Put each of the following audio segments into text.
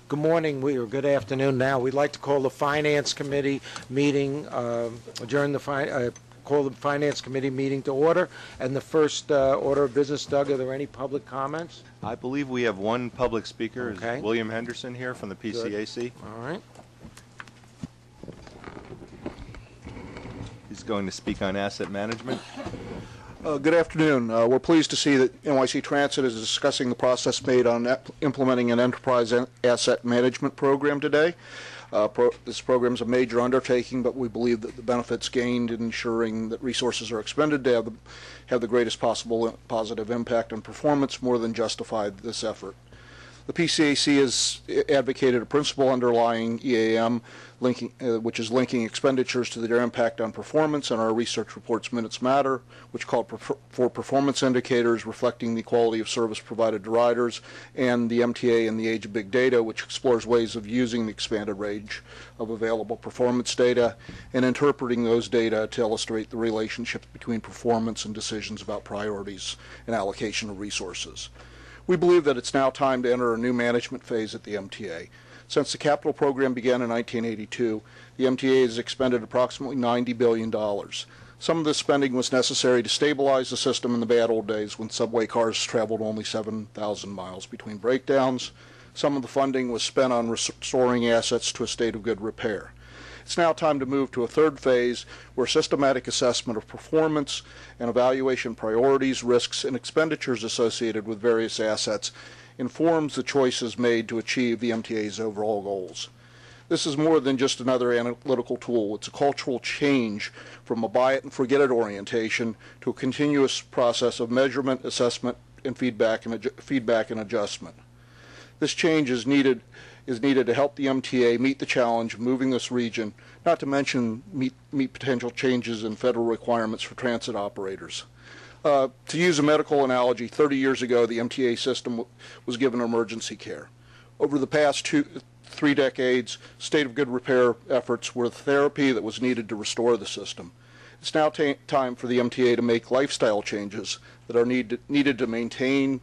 Good morning, or good afternoon now. We'd like to call the Finance Committee meeting, call the Finance Committee meeting to order. And the first order of business, Doug, are there any public comments? I believe we have one public speaker. Okay. Is William Henderson here from the PCAC. Good. All right. He's going to speak on asset management. Good afternoon. We're pleased to see that NYC Transit is discussing the process made on implementing an enterprise asset management program today. This program is a major undertaking, but we believe that the benefits gained in ensuring that resources are expended to have the greatest possible positive impact on performance more than justify this effort. The PCAC has advocated a principle underlying EAM, which is linking expenditures to their impact on performance, and our research reports Minutes Matter, which called for performance indicators reflecting the quality of service provided to riders, and the MTA in the Age of Big Data, which explores ways of using the expanded range of available performance data and interpreting those data to illustrate the relationships between performance and decisions about priorities and allocation of resources. We believe that it's now time to enter a new management phase at the MTA. Since the capital program began in 1982, the MTA has expended approximately $90 billion. Some of this spending was necessary to stabilize the system in the bad old days when subway cars traveled only 7,000 miles between breakdowns. Some of the funding was spent on restoring assets to a state of good repair. It's now time to move to a third phase where systematic assessment of performance and evaluation priorities, risks, and expenditures associated with various assets informs the choices made to achieve the MTA's overall goals. This is more than just another analytical tool. It's a cultural change from a buy it and forget it orientation to a continuous process of measurement, assessment, and feedback and adjustment. This change is needed to help the MTA meet the challenge of moving this region, not to mention meet potential changes in federal requirements for transit operators. To use a medical analogy, 30 years ago the MTA system was given emergency care. Over the past 3 decades, state of good repair efforts were the therapy that was needed to restore the system. It's now time for the MTA to make lifestyle changes that are needed to maintain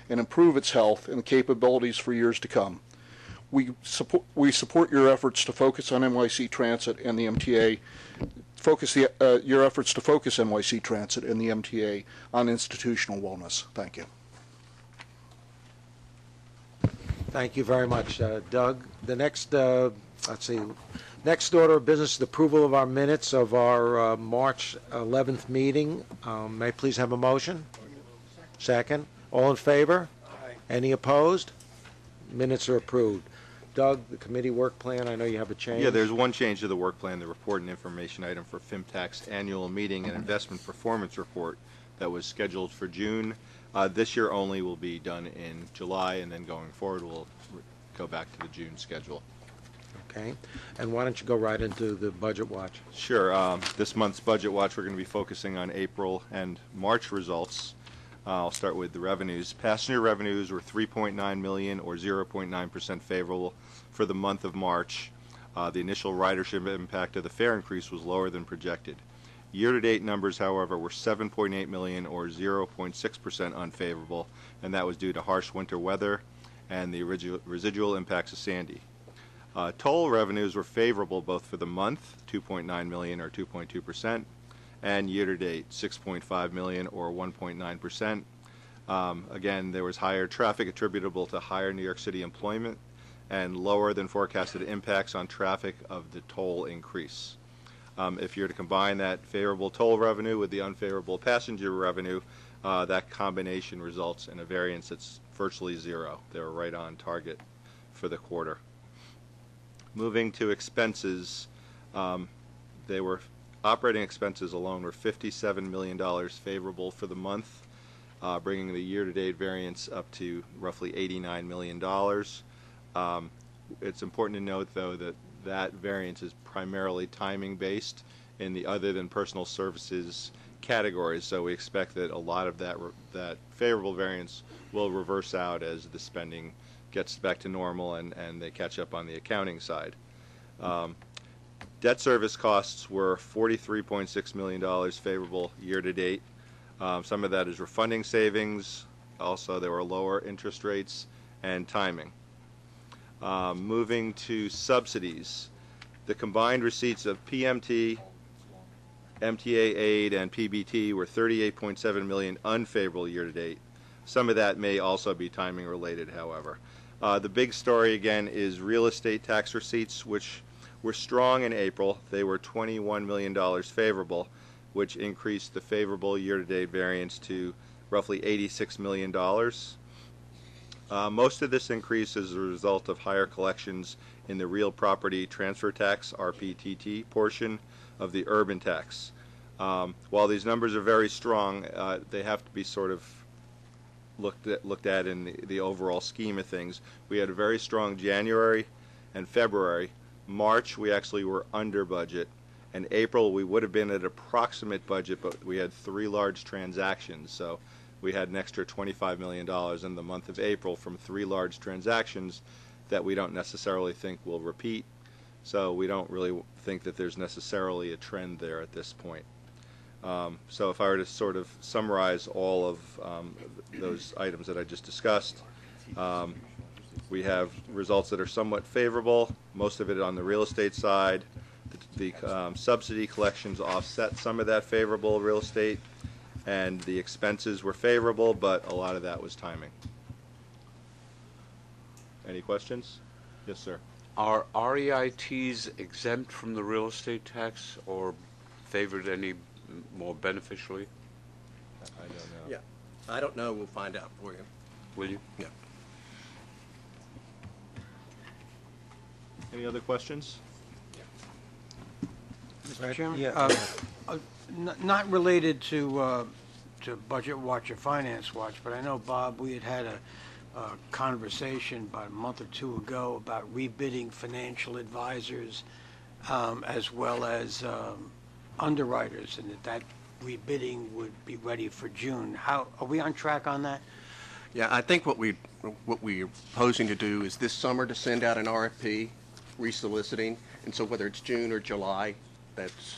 and improve its health and capabilities for years to come. We support your efforts to focus on NYC Transit and the MTA. Your efforts to focus NYC Transit and the MTA on institutional wellness. Thank you. Thank you very much, Doug. The next, next order of business is the approval of our minutes of our March 11th meeting. May I please have a motion? Second. All in favor? Aye. Any opposed? Minutes are approved. Doug, the committee work plan, I know you have a change. Yeah, there's one change to the work plan, the report and information item for FIMTAC's annual meeting and investment performance report that was scheduled for June. This year only will be done in July, and then going forward we'll go back to the June schedule. Okay. And why don't you go right into the budget watch? Sure. This month's budget watch we're going to be focusing on April and March results. I'll start with the revenues. Passenger revenues were $3.9 million or 0.9% favorable for the month of March. The initial ridership impact of the fare increase was lower than projected. Year-to-date numbers, however, were $7.8 million or 0.6% unfavorable, and that was due to harsh winter weather and the residual impacts of Sandy. Toll revenues were favorable both for the month, $2.9 million or 2.2%, and year-to-date, $6.5 million or 1.9%. Again, there was higher traffic attributable to higher New York City employment and lower than forecasted impacts on traffic of the toll increase. If you're to combine that favorable toll revenue with the unfavorable passenger revenue, that combination results in a variance that's virtually zero. They were right on target for the quarter. Moving to expenses, operating expenses alone were $57 million favorable for the month, bringing the year-to-date variance up to roughly $89 million. It's important to note, though, that variance is primarily timing-based in the other than personal services categories, so we expect that a lot of that favorable variance will reverse out as the spending gets back to normal and they catch up on the accounting side. Debt service costs were $43.6 million favorable year-to-date. Some of that is refunding savings. Also, there were lower interest rates and timing. Moving to subsidies, the combined receipts of PMT, MTA aid, and PBT were $38.7 million unfavorable year-to-date. Some of that may also be timing related, however. The big story again is real estate tax receipts, which were strong in April. They were $21 million favorable, which increased the favorable year-to-date variance to roughly $86 million. Most of this increase is a result of higher collections in the real property transfer tax, RPTT, portion of the urban tax. While these numbers are very strong, they have to be sort of looked at in the overall scheme of things. We had a very strong January and February. March, we actually were under budget. And April, we would have been at approximate budget, but we had 3 large transactions. So we had an extra $25 million in the month of April from 3 large transactions that we don't necessarily think will repeat. So we don't really think that there's necessarily a trend there at this point. So if I were to sort of summarize all of those items that I just discussed, we have results that are somewhat favorable, most of it on the real estate side. The subsidy collections offset some of that favorable real estate, and the expenses were favorable, but a lot of that was timing. Any questions? Yes, sir. Are REITs exempt from the real estate tax or favored any more beneficially? I don't know. Yeah, I don't know. We'll find out for you. Will you? Yeah. Any other questions? Mr. Chairman? Yeah. Not related to Budget Watch or Finance Watch, but I know, Bob, we had a conversation about a month or two ago about rebidding financial advisors as well as underwriters, and that rebidding would be ready for June. How are we on track on that? Yeah, I think what we're proposing to do is this summer to send out an RFP, resoliciting, and so whether it's June or July, that's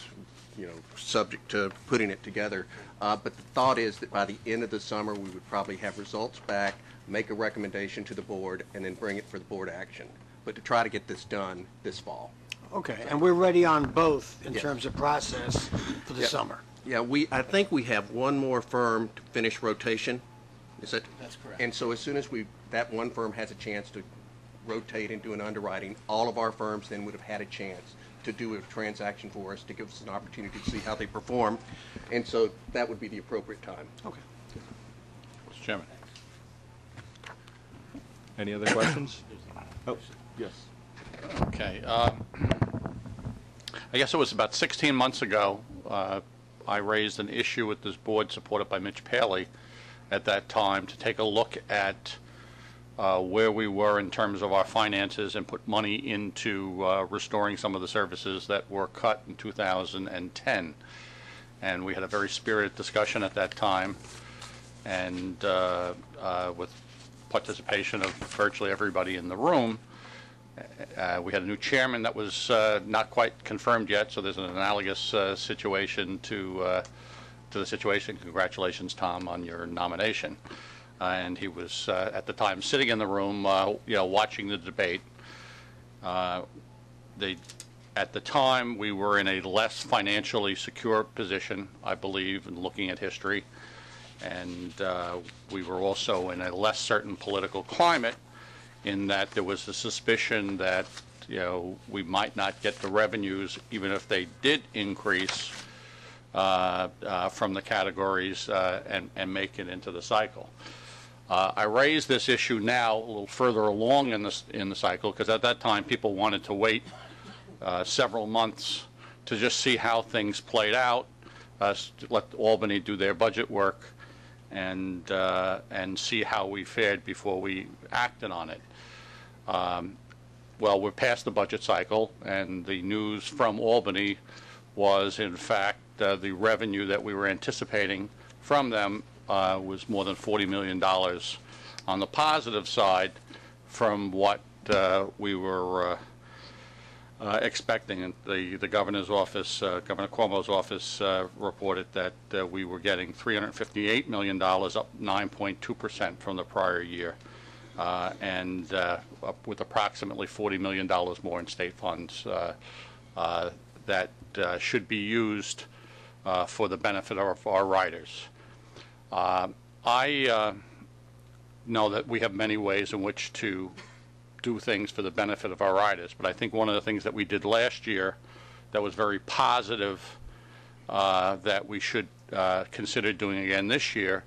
subject to putting it together. But the thought is that by the end of the summer, we would probably have results back, make a recommendation to the board, and then bring it for the board action. But to try to get this done this fall. Okay, and we're ready on both in Yes. terms of process for the Yeah. summer. Yeah, I think we have one more firm to finish rotation. Is it? That's correct. And so as soon as that one firm has a chance to rotate and do an underwriting, all of our firms then would have had a chance to do a transaction for us to give us an opportunity to see how they perform. And so that would be the appropriate time. Okay. Mr. Chairman. Any other questions? Oh, yes. Okay. I guess it was about 16 months ago, I raised an issue with this board supported by Mitch Paley at that time to take a look at where we were in terms of our finances and put money into restoring some of the services that were cut in 2010. And we had a very spirited discussion at that time, and with participation of virtually everybody in the room. We had a new chairman that was not quite confirmed yet, so there's an analogous situation to the situation. Congratulations, Tom, on your nomination. And he was at the time sitting in the room, watching the debate. At the time, we were in a less financially secure position, I believe, in looking at history, and we were also in a less certain political climate, in that there was the suspicion that we might not get the revenues, even if they did increase from the categories and make it into the cycle. I raise this issue now a little further along in the cycle, because at that time people wanted to wait several months to just see how things played out, let Albany do their budget work, and see how we fared before we acted on it. Well, we're past the budget cycle, and the news from Albany was, in fact, the revenue that we were anticipating from them was more than $40 million on the positive side from what we were expecting. The governor's office, Governor Cuomo's office, reported that we were getting $358 million, up 9.2% from the prior year. and with approximately $40 million more in state funds that should be used for the benefit of our riders. I know that we have many ways in which to do things for the benefit of our riders, but I think one of the things that we did last year that was very positive that we should consider doing again this year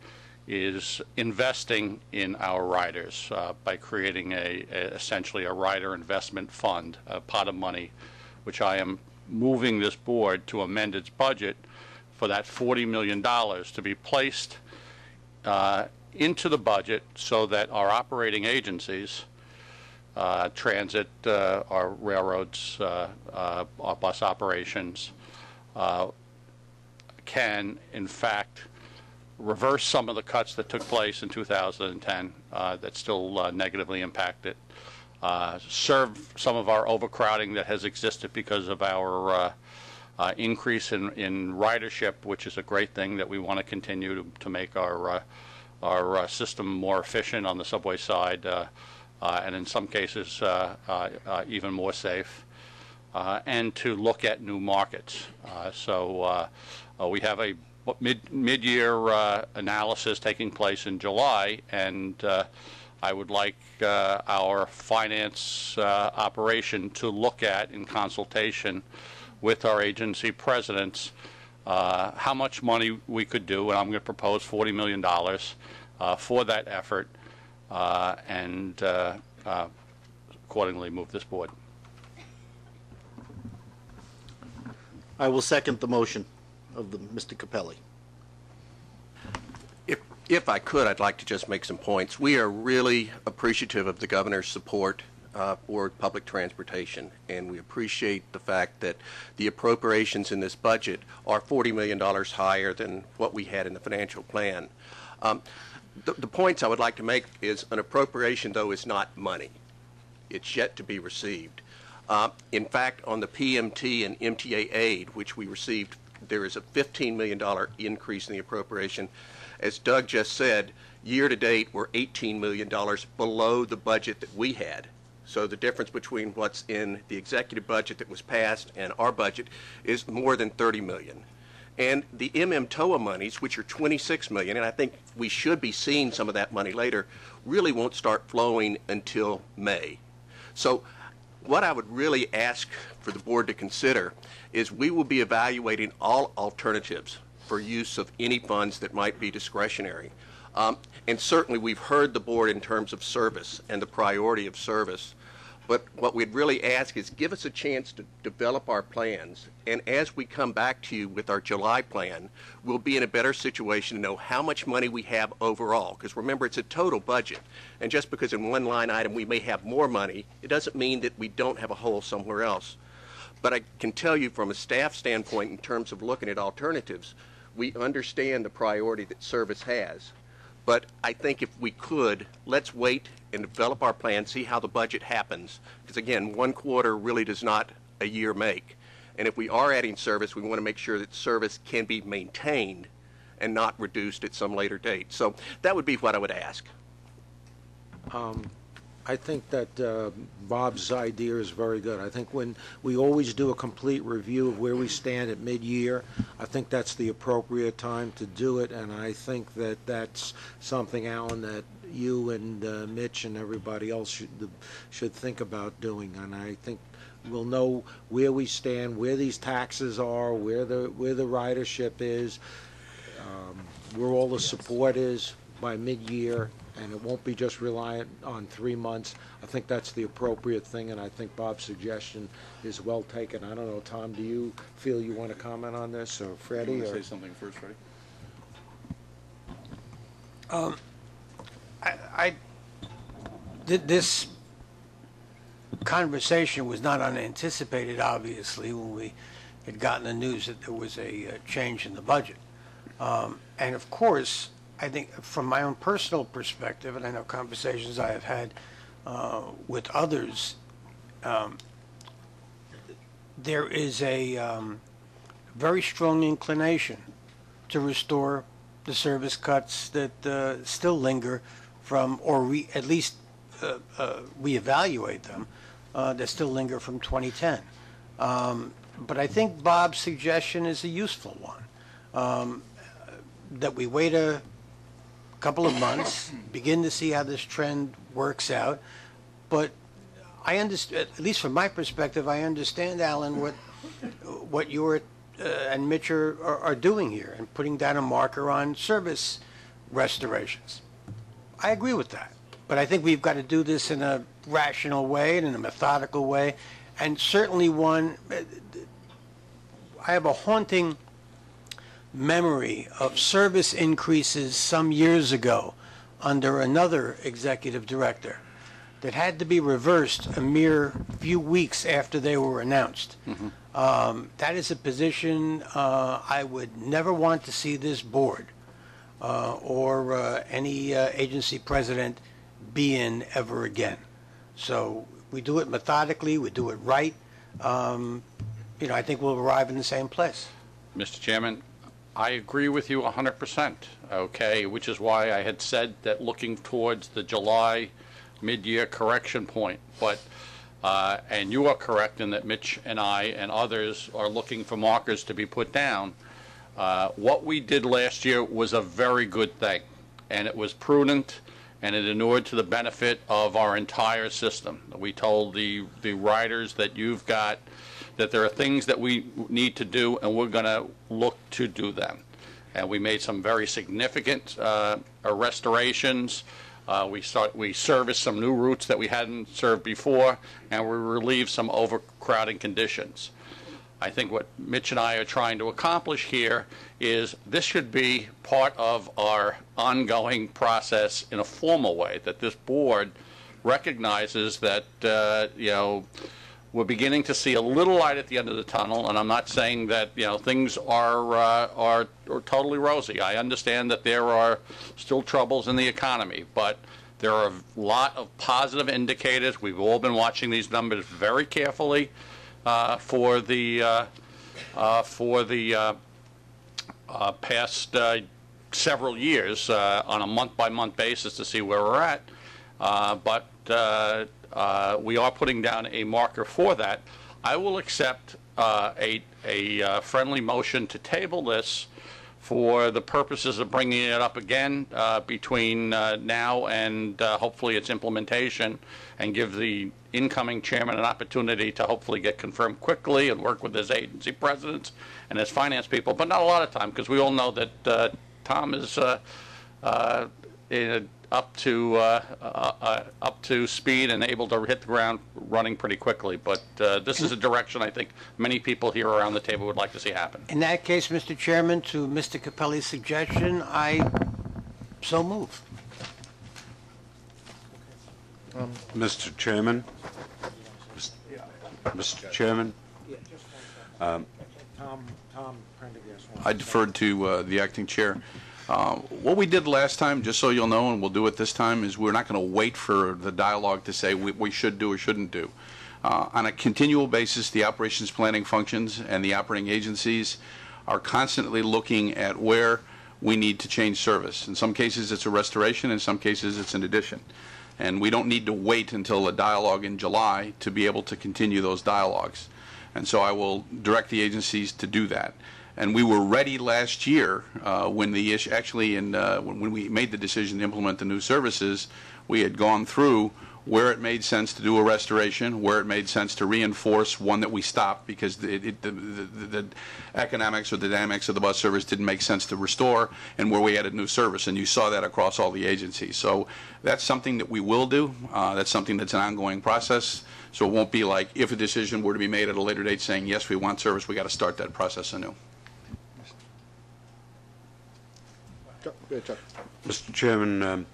is investing in our riders by creating essentially a rider investment fund, a pot of money, which I am moving this board to amend its budget for that $40 million to be placed into the budget so that our operating agencies, transit, our railroads, our bus operations, can in fact reverse some of the cuts that took place in 2010 that still negatively impact it, serve some of our overcrowding that has existed because of our increase in ridership, which is a great thing that we want to continue to make our system more efficient on the subway side, and in some cases even more safe, and to look at new markets. So we have a mid-year analysis taking place in July, and I would like our finance operation to look at, in consultation with our agency presidents, how much money we could do, and I'm going to propose $40 million for that effort, and accordingly move this board. I will second the motion of Mr. Capelli. If I could, I'd like to just make some points. We are really appreciative of the governor's support for public transportation, and we appreciate the fact that the appropriations in this budget are $40 million higher than what we had in the financial plan. The points I would like to make is an appropriation, though, is not money. It's yet to be received. In fact, on the PMT and MTA aid, which we received, there is a $15 million increase in the appropriation. As Doug just said, year to date, we're $18 million below the budget that we had. So the difference between what's in the executive budget that was passed and our budget is more than $30 million. And the MMTOA monies, which are $26 million, and I think we should be seeing some of that money later, really won't start flowing until May. So what I would really ask for the board to consider is we will be evaluating all alternatives for use of any funds that might be discretionary. And certainly we've heard the board in terms of service and the priority of service. But what we'd really ask is give us a chance to develop our plans. And as we come back to you with our July plan, we'll be in a better situation to know how much money we have overall. Because remember, it's a total budget. And just because in one line item we may have more money, it doesn't mean that we don't have a hole somewhere else. But I can tell you from a staff standpoint, in terms of looking at alternatives, we understand the priority that service has. But I think if we could, let's wait and develop our plan, see how the budget happens. Because again, one quarter really does not a year make. And if we are adding service, we want to make sure that service can be maintained and not reduced at some later date. So that would be what I would ask. I think that Bob's idea is very good. I think when we always do a complete review of where we stand at mid-year, I think that's the appropriate time to do it, and I think that that's something, Alan, that you and Mitch and everybody else should think about doing. And I think we'll know where we stand, where these taxes are, where the ridership is, where all the support is by mid-year, and it won't be just reliant on 3 months. I think that's the appropriate thing, and I think Bob's suggestion is well taken. I don't know, Tom, do you feel you want to comment on this, or Freddie? You want to say something first, Freddie? This conversation was not unanticipated, obviously, when we had gotten the news that there was a change in the budget. And of course, I think from my own personal perspective, and I know conversations I have had with others, there is a very strong inclination to restore the service cuts that still linger from, or at least reevaluate them that still linger from 2010. But I think Bob's suggestion is a useful one, that we wait a couple of months, begin to see how this trend works out. But I understand, at least from my perspective, I understand, Alan, what you and Mitch are doing here and putting down a marker on service restorations. I agree with that. But I think we've got to do this in a rational way and in a methodical way, and certainly one. I have a haunting memory of service increases some years ago under another executive director that had to be reversed a mere few weeks after they were announced. That is a position I would never want to see this board or any agency president be in ever again. So we do it methodically, we do it right. I think we'll arrive in the same place. Mr. Chairman, I agree with you 100%, okay, which is why I had said that looking towards the July mid-year correction point. But, and you are correct in that Mitch and I and others are looking for markers to be put down. What we did last year was a very good thing, and it was prudent, and it inured to the benefit of our entire system. We told the riders that that there are things that we need to do, and we're going to look to do them. And we made some very significant restorations. We serviced some new routes that we hadn't served before, and we relieved some overcrowding conditions. I think what Mitch and I are trying to accomplish here is this should be part of our ongoing process in a formal way, that this board recognizes that, we're beginning to see a little light at the end of the tunnel, and I'm not saying that things are totally rosy. I understand that there are still troubles in the economy, but there are a lot of positive indicators. We've all been watching these numbers very carefully for the past several years on a month-by-month basis to see where we're at. But we are putting down a marker for that. I will accept a friendly motion to table this for the purposes of bringing it up again between now and hopefully its implementation, and give the incoming chairman an opportunity to hopefully get confirmed quickly and work with his agency presidents and his finance people, but not a lot of time, because we all know that Tom is up to speed and able to hit the ground running pretty quickly. But this is a direction I think many people here around the table would like to see happen. In that case, Mr. Chairman, to Mr. Capelli's suggestion, I so move. Mr. Chairman, Mr. Chairman, Tom Prendergast. I deferred to the acting chair. What we did last time, just so you'll know, and we'll do it this time, is we're not going to wait for the dialogue to say we should do or shouldn't do. On a continual basis, the operations planning functions and the operating agencies are constantly looking at where we need to change service. In some cases, it's a restoration. In some cases, it's an addition. And we don't need to wait until a dialogue in July to be able to continue those dialogues. And so I will direct the agencies to do that. And we were ready last year when the issue, actually, when we made the decision to implement the new services, we had gone through where it made sense to do a restoration, where it made sense to reinforce one that we stopped because the economics or the dynamics of the bus service didn't make sense to restore, and where we added new service. And you saw that across all the agencies. So that's something that we will do. That's something that's an ongoing process. So it won't be like if a decision were to be made at a later date saying, yes, we want service, we got to start that process anew. Mr. Chairman,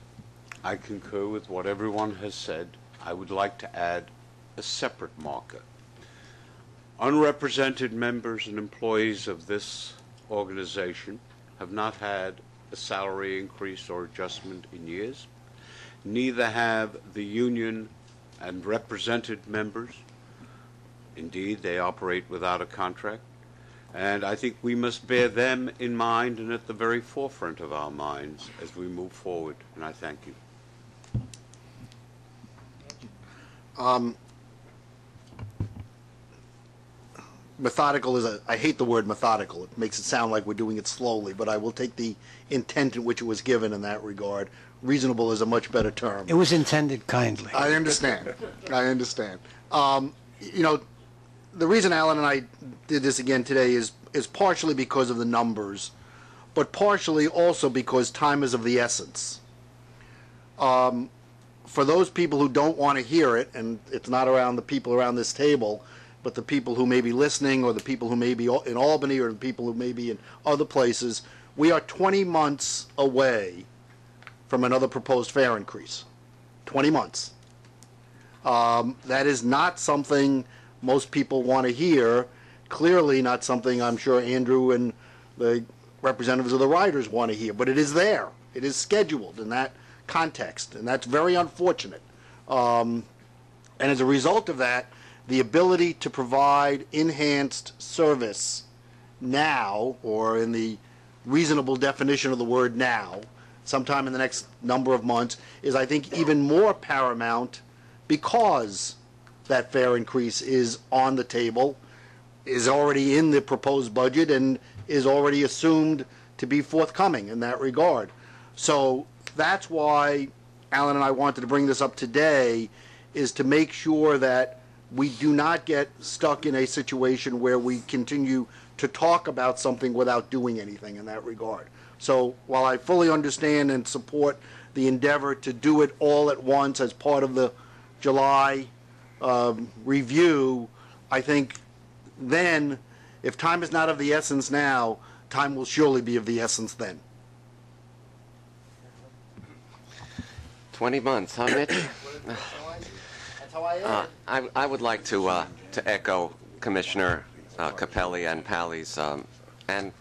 I concur with what everyone has said. I would like to add a separate marker. Unrepresented members and employees of this organization have not had a salary increase or adjustment in years. Neither have the union and represented members. Indeed, they operate without a contract. And I think we must bear them in mind and at the very forefront of our minds as we move forward. And I thank you. Methodical is I hate the word methodical. It makes it sound like we're doing it slowly, but I will take the intent in which it was given in that regard. Reasonable is a much better term. It was intended kindly. I understand. I understand. You know, the reason Alan and I did this again today is partially because of the numbers, but partially also because time is of the essence. For those people who don't want to hear it, and it's not around the people around this table, but the people who may be listening, or the people who may be in Albany, or the people who may be in other places, we are 20 months away from another proposed fare increase. 20 months. That is not something most people want to hear. Clearly not something I'm sure Andrew and the representatives of the riders want to hear, but it is there. It is scheduled in that context, and that's very unfortunate. And as a result of that, the ability to provide enhanced service now, or in the reasonable definition of the word now, sometime in the next number of months, is, I think, even more paramount because that fare increase is on the table, is already in the proposed budget, and is already assumed to be forthcoming in that regard. So that's why Alan and I wanted to bring this up today, is to make sure that we do not get stuck in a situation where we continue to talk about something without doing anything in that regard. So while I fully understand and support the endeavor to do it all at once as part of the July review, I think then, if time is not of the essence now, time will surely be of the essence then. 20 months, huh, Mitch? That's how I am. I would like to echo Commissioner Capelli and Pally's and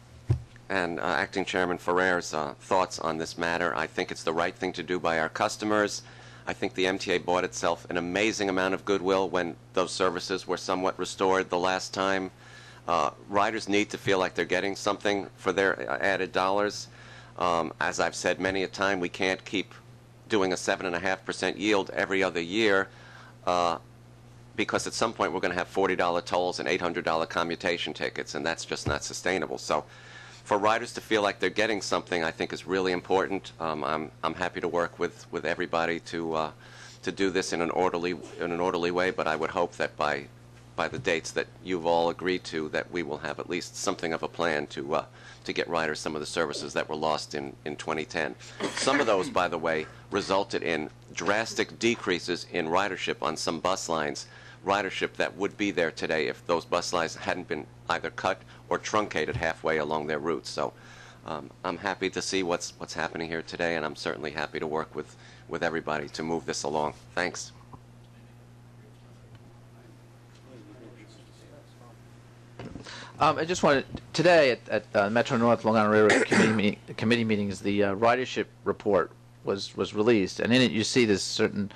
Acting Chairman Ferrer's thoughts on this matter. I think it's the right thing to do by our customers. I think the MTA bought itself an amazing amount of goodwill when those services were somewhat restored the last time. Riders need to feel like they're getting something for their added dollars. As I've said many a time, we can't keep doing a 7.5% yield every other year because at some point we're going to have $40 tolls and $800 commutation tickets, and that's just not sustainable. So for riders to feel like they're getting something, I think is really important. I'm happy to work with everybody to do this in an orderly way, but I would hope that by the dates that you've all agreed to, that we will have at least something of a plan to get riders some of the services that were lost in 2010. Some of those, by the way, resulted in drastic decreases in ridership on some bus lines, ridership that would be there today if those bus lines hadn't been either cut or truncated halfway along their routes. So I'm happy to see what's happening here today, and I'm certainly happy to work with everybody to move this along. Thanks. I just wanted, today at Metro North Long Island Railroad committee meetings, the ridership report was released, and in it you see there's certain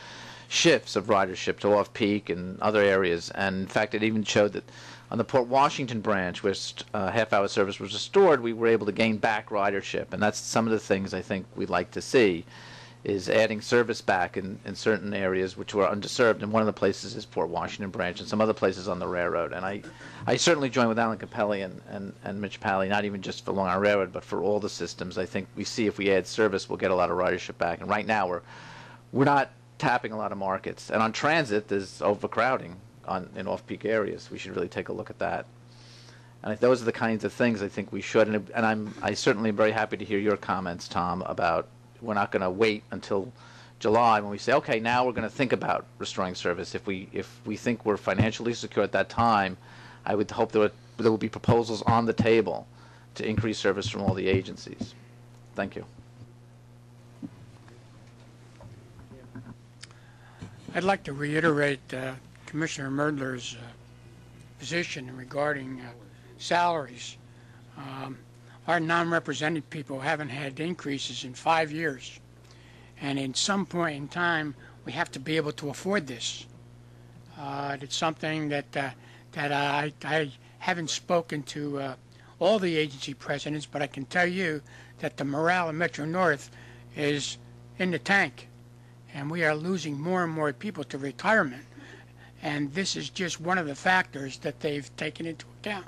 shifts of ridership to off-peak and other areas, and in fact it even showed that on the Port Washington branch, where half-hour service was restored, we were able to gain back ridership, and that's some of the things I think we'd like to see, is adding service back in certain areas which were underserved, and one of the places is Port Washington branch and some other places on the railroad. And I certainly join with Alan Capelli and Mitch Pally, not even just for Long Island Railroad, but for all the systems. I think we see if we add service, we'll get a lot of ridership back. And right now we're not tapping a lot of markets. And on transit, there's overcrowding in off-peak areas. We should really take a look at that. And those are the kinds of things I think we should. And I certainly am very happy to hear your comments, Tom, about we're not going to wait until July when we say, okay, now we're going to think about restoring service. If we think we're financially secure at that time, I would hope there would be proposals on the table to increase service from all the agencies. Thank you. I'd like to reiterate Commissioner Merdler's position regarding salaries. Our non-represented people haven't had increases in 5 years. And in some point in time, we have to be able to afford this. It's something that I haven't spoken to all the agency presidents, but I can tell you that the morale in Metro North is in the tank. And we are losing more and more people to retirement. and this is just one of the factors that they've taken into account.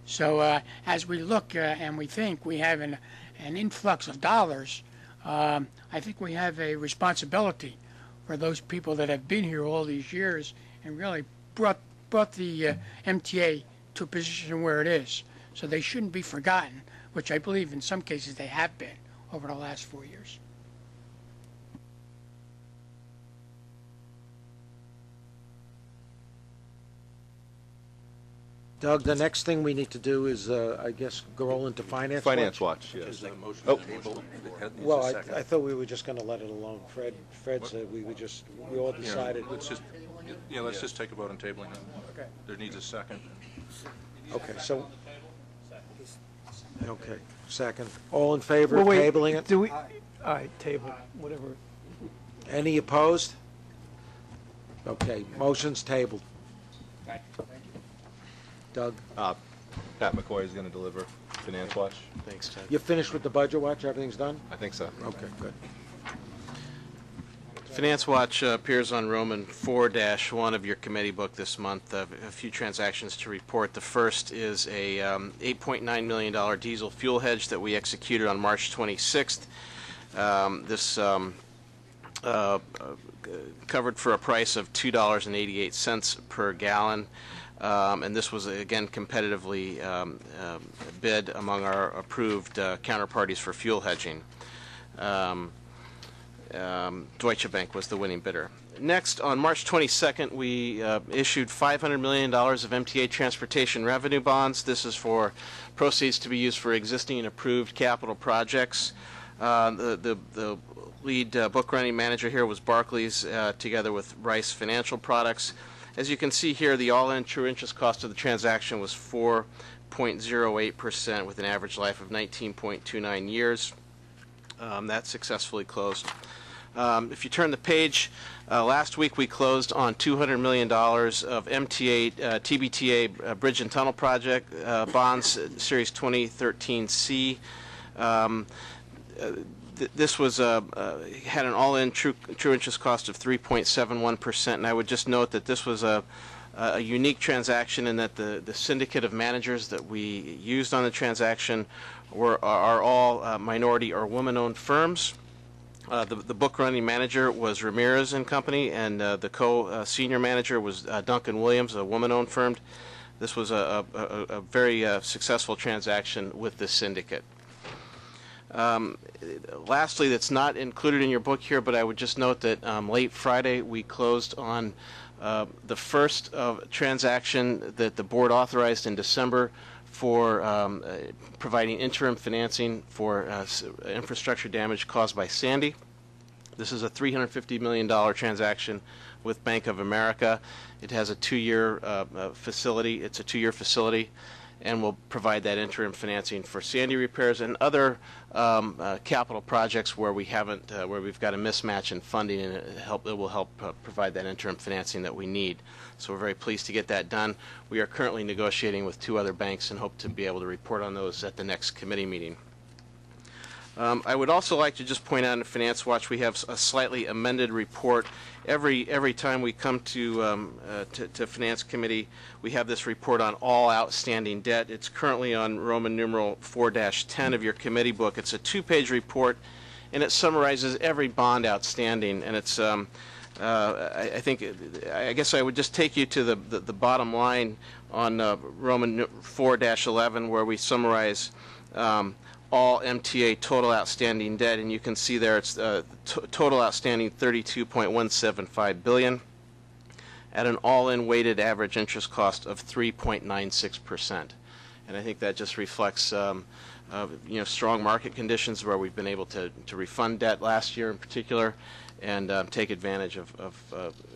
So as we look and we think we have an influx of dollars, I think we have a responsibility for those people that have been here all these years and really brought the MTA to a position where it is. So they shouldn't be forgotten, which I believe in some cases they have been over the last 4 years. Doug, the next thing we need to do is, I guess, go into Finance Watch? Finance Watch, yes. Oh. Well, I thought we were just going to let it alone. Fred said we all decided. Let's just take a vote on tabling it. Okay. There needs a second. Okay, so, okay, second. All in favor Well, of wait, tabling it? do we, all right, table, whatever. Any opposed? Okay, motion's tabled. Doug, Pat McCoy is going to deliver Finance Watch. Thanks, Ted. you finished with the Budget Watch? Everything's done? I think so. Okay, good. Finance Watch appears on Roman 4-1 of your committee book this month. A few transactions to report. The first is a $8.9 million diesel fuel hedge that we executed on March 26th. This covered for a price of $2.88 per gallon. And this was, again, competitively bid among our approved counterparties for fuel hedging. Deutsche Bank was the winning bidder. Next, on March 22nd, we issued $500 million of MTA transportation revenue bonds. This is for proceeds to be used for existing and approved capital projects. The lead book running manager here was Barclays, together with Rice Financial Products. As you can see here, the all-in true interest cost of the transaction was 4.08% with an average life of 19.29 years. That successfully closed. If you turn the page, last week we closed on $200 million of MTA TBTA Bridge and Tunnel Project bonds, Series 2013C. This was had an all-in true interest cost of 3.71%, and I would just note that this was a unique transaction in that the syndicate of managers that we used on the transaction are all minority or woman-owned firms. The book running manager was Ramirez and Company, and the co-senior manager was Duncan Williams, a woman-owned firm. This was a very successful transaction with this syndicate. Lastly, that's not included in your book here, but I would just note that late Friday we closed on the first transaction that the board authorized in December for providing interim financing for infrastructure damage caused by Sandy. This is a $350 million transaction with Bank of America. It has a two-year facility. It's a two-year facility, and will provide that interim financing for Sandy repairs and other capital projects where we haven't, where we've got a mismatch in funding, and it will help provide that interim financing that we need. So we're very pleased to get that done. We are currently negotiating with two other banks and hope to be able to report on those at the next committee meeting. I would also like to just point out in Finance Watch we have a slightly amended report. Every time we come to Finance Committee, we have this report on all outstanding debt. It's currently on Roman numeral 4-10 of your committee book. It's a two-page report, and it summarizes every bond outstanding. And it's I guess I would just take you to the bottom line on Roman 4-11, where we summarize all MTA total outstanding debt, and you can see there it's total outstanding $32.175 billion at an all-in weighted average interest cost of 3.96%. And I think that just reflects strong market conditions where we've been able to refund debt last year in particular, and take advantage of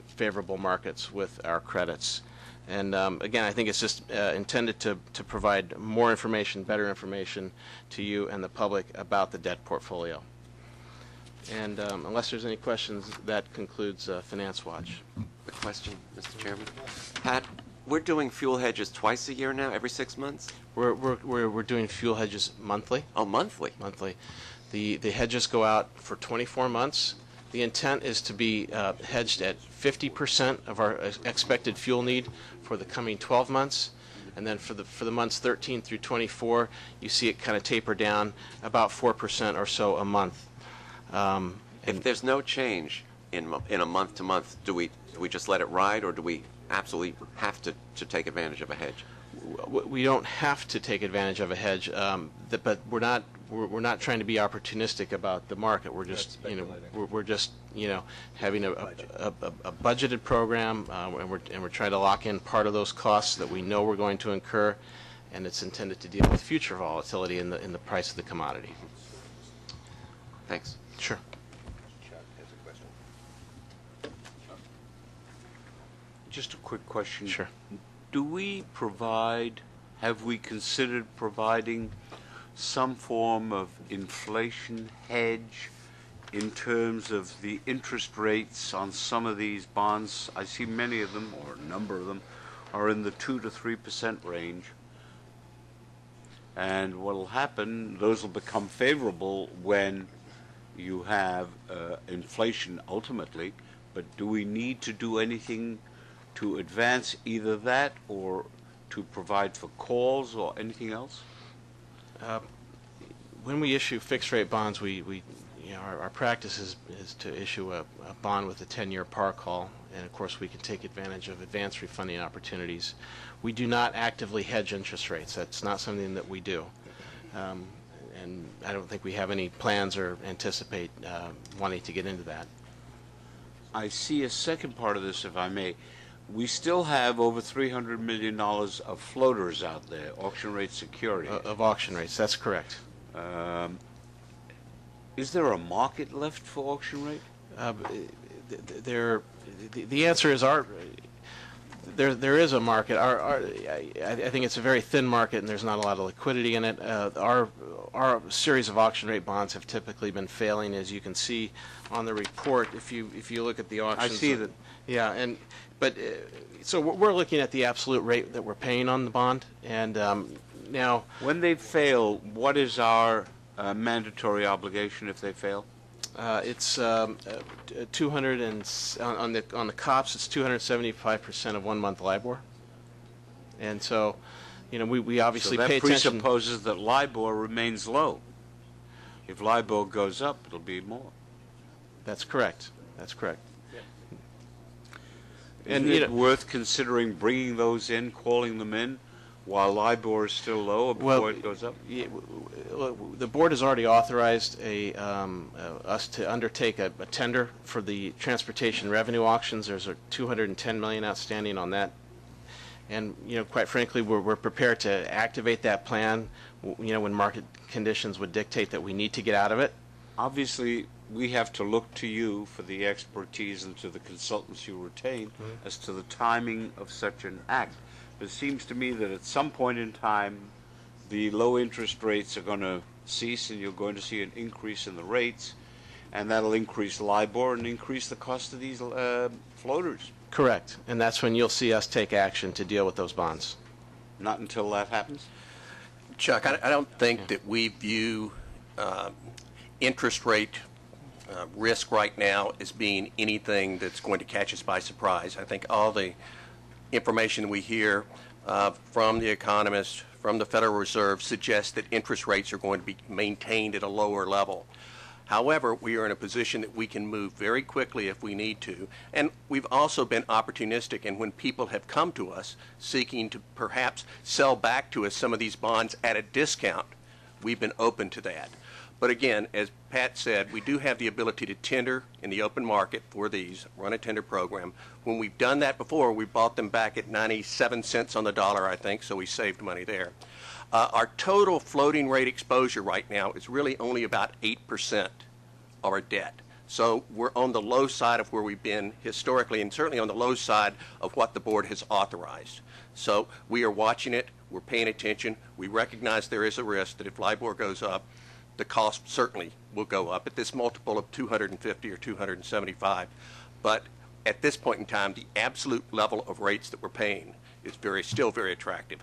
favorable markets with our credits. And again, I think it's just intended to provide more information, better information to you and the public about the debt portfolio. And unless there's any questions, that concludes Finance Watch. A question, Mr. Chairman. Pat, we're doing fuel hedges twice a year now, every 6 months? We're doing fuel hedges monthly. Oh, monthly? Monthly. The hedges go out for 24 months. The intent is to be hedged at 50% of our expected fuel need for the coming 12 months. And then for the months 13 through 24, you see it kind of taper down about 4% or so a month. If there's no change in a month to month, do we just let it ride, or do we absolutely have to take advantage of a hedge? We don't have to take advantage of a hedge, but we're not trying to be opportunistic about the market. We're just we're just having a budgeted program, and we're trying to lock in part of those costs that we know we're going to incur, and it's intended to deal with future volatility in the price of the commodity. Thanks. Sure. Just a quick question. Sure. Have we considered providing some form of inflation hedge in terms of the interest rates on some of these bonds? I see many of them, or a number of them, are in the 2 to 3% range. And what will happen, those will become favorable when you have inflation ultimately, but do we need to do anything to advance either that or to provide for calls or anything else? When we issue fixed rate bonds, our practice is to issue a bond with a 10-year par call, and of course we can take advantage of advance refunding opportunities. We do not actively hedge interest rates. That's not something that we do. And I don't think we have any plans or anticipate wanting to get into that. I see a second part of this, if I may. We still have over $300 million of floaters out there, auction rate security. Of auction rates, that's correct. Is there a market left for auction rate? The answer is there is a market. I think it's a very thin market, and there's not a lot of liquidity in it. Our series of auction rate bonds have typically been failing, as you can see on the report. If you look at the auctions, I see that. Yeah, so we're looking at the absolute rate that we're paying on the bond, and now when they fail, what is our mandatory obligation if they fail? It's 200 on the COPS. It's 275% of 1 month LIBOR, and so we obviously pay attention. So that presupposes that LIBOR remains low. If LIBOR goes up, it'll be more. That's correct. That's correct. Isn't it worth considering bringing those in, calling them in, while LIBOR is still low before it goes up? The board has already authorized us to undertake a tender for the transportation revenue auctions. There's a $210 million outstanding on that, and quite frankly, we're prepared to activate that plan. When market conditions would dictate that we need to get out of it. Obviously, we have to look to you for the expertise and to the consultants you retain as to the timing of such an act. But it seems to me that at some point in time, the low interest rates are going to cease, and you're going to see an increase in the rates, and that'll increase LIBOR and increase the cost of these floaters. Correct, and that's when you'll see us take action to deal with those bonds. Not until that happens? Chuck, I don't think that we view interest rate risk right now as being anything that's going to catch us by surprise. I think all the information we hear from the economists, from the Federal Reserve, suggests that interest rates are going to be maintained at a lower level. However, we are in a position that we can move very quickly if we need to. And we've also been opportunistic, and when people have come to us seeking to perhaps sell back to us some of these bonds at a discount, we've been open to that. But again, as Pat said, we do have the ability to tender in the open market for these, run a tender program. When we've done that before, we bought them back at 97 cents on the dollar, I think, so we saved money there. Our total floating rate exposure right now is really only about 8% of our debt. So we're on the low side of where we've been historically, and certainly on the low side of what the board has authorized. So we are watching it, we're paying attention, we recognize there is a risk that if LIBOR goes up, the cost certainly will go up at this multiple of 250 or 275. But at this point in time, the absolute level of rates that we're paying is still very attractive.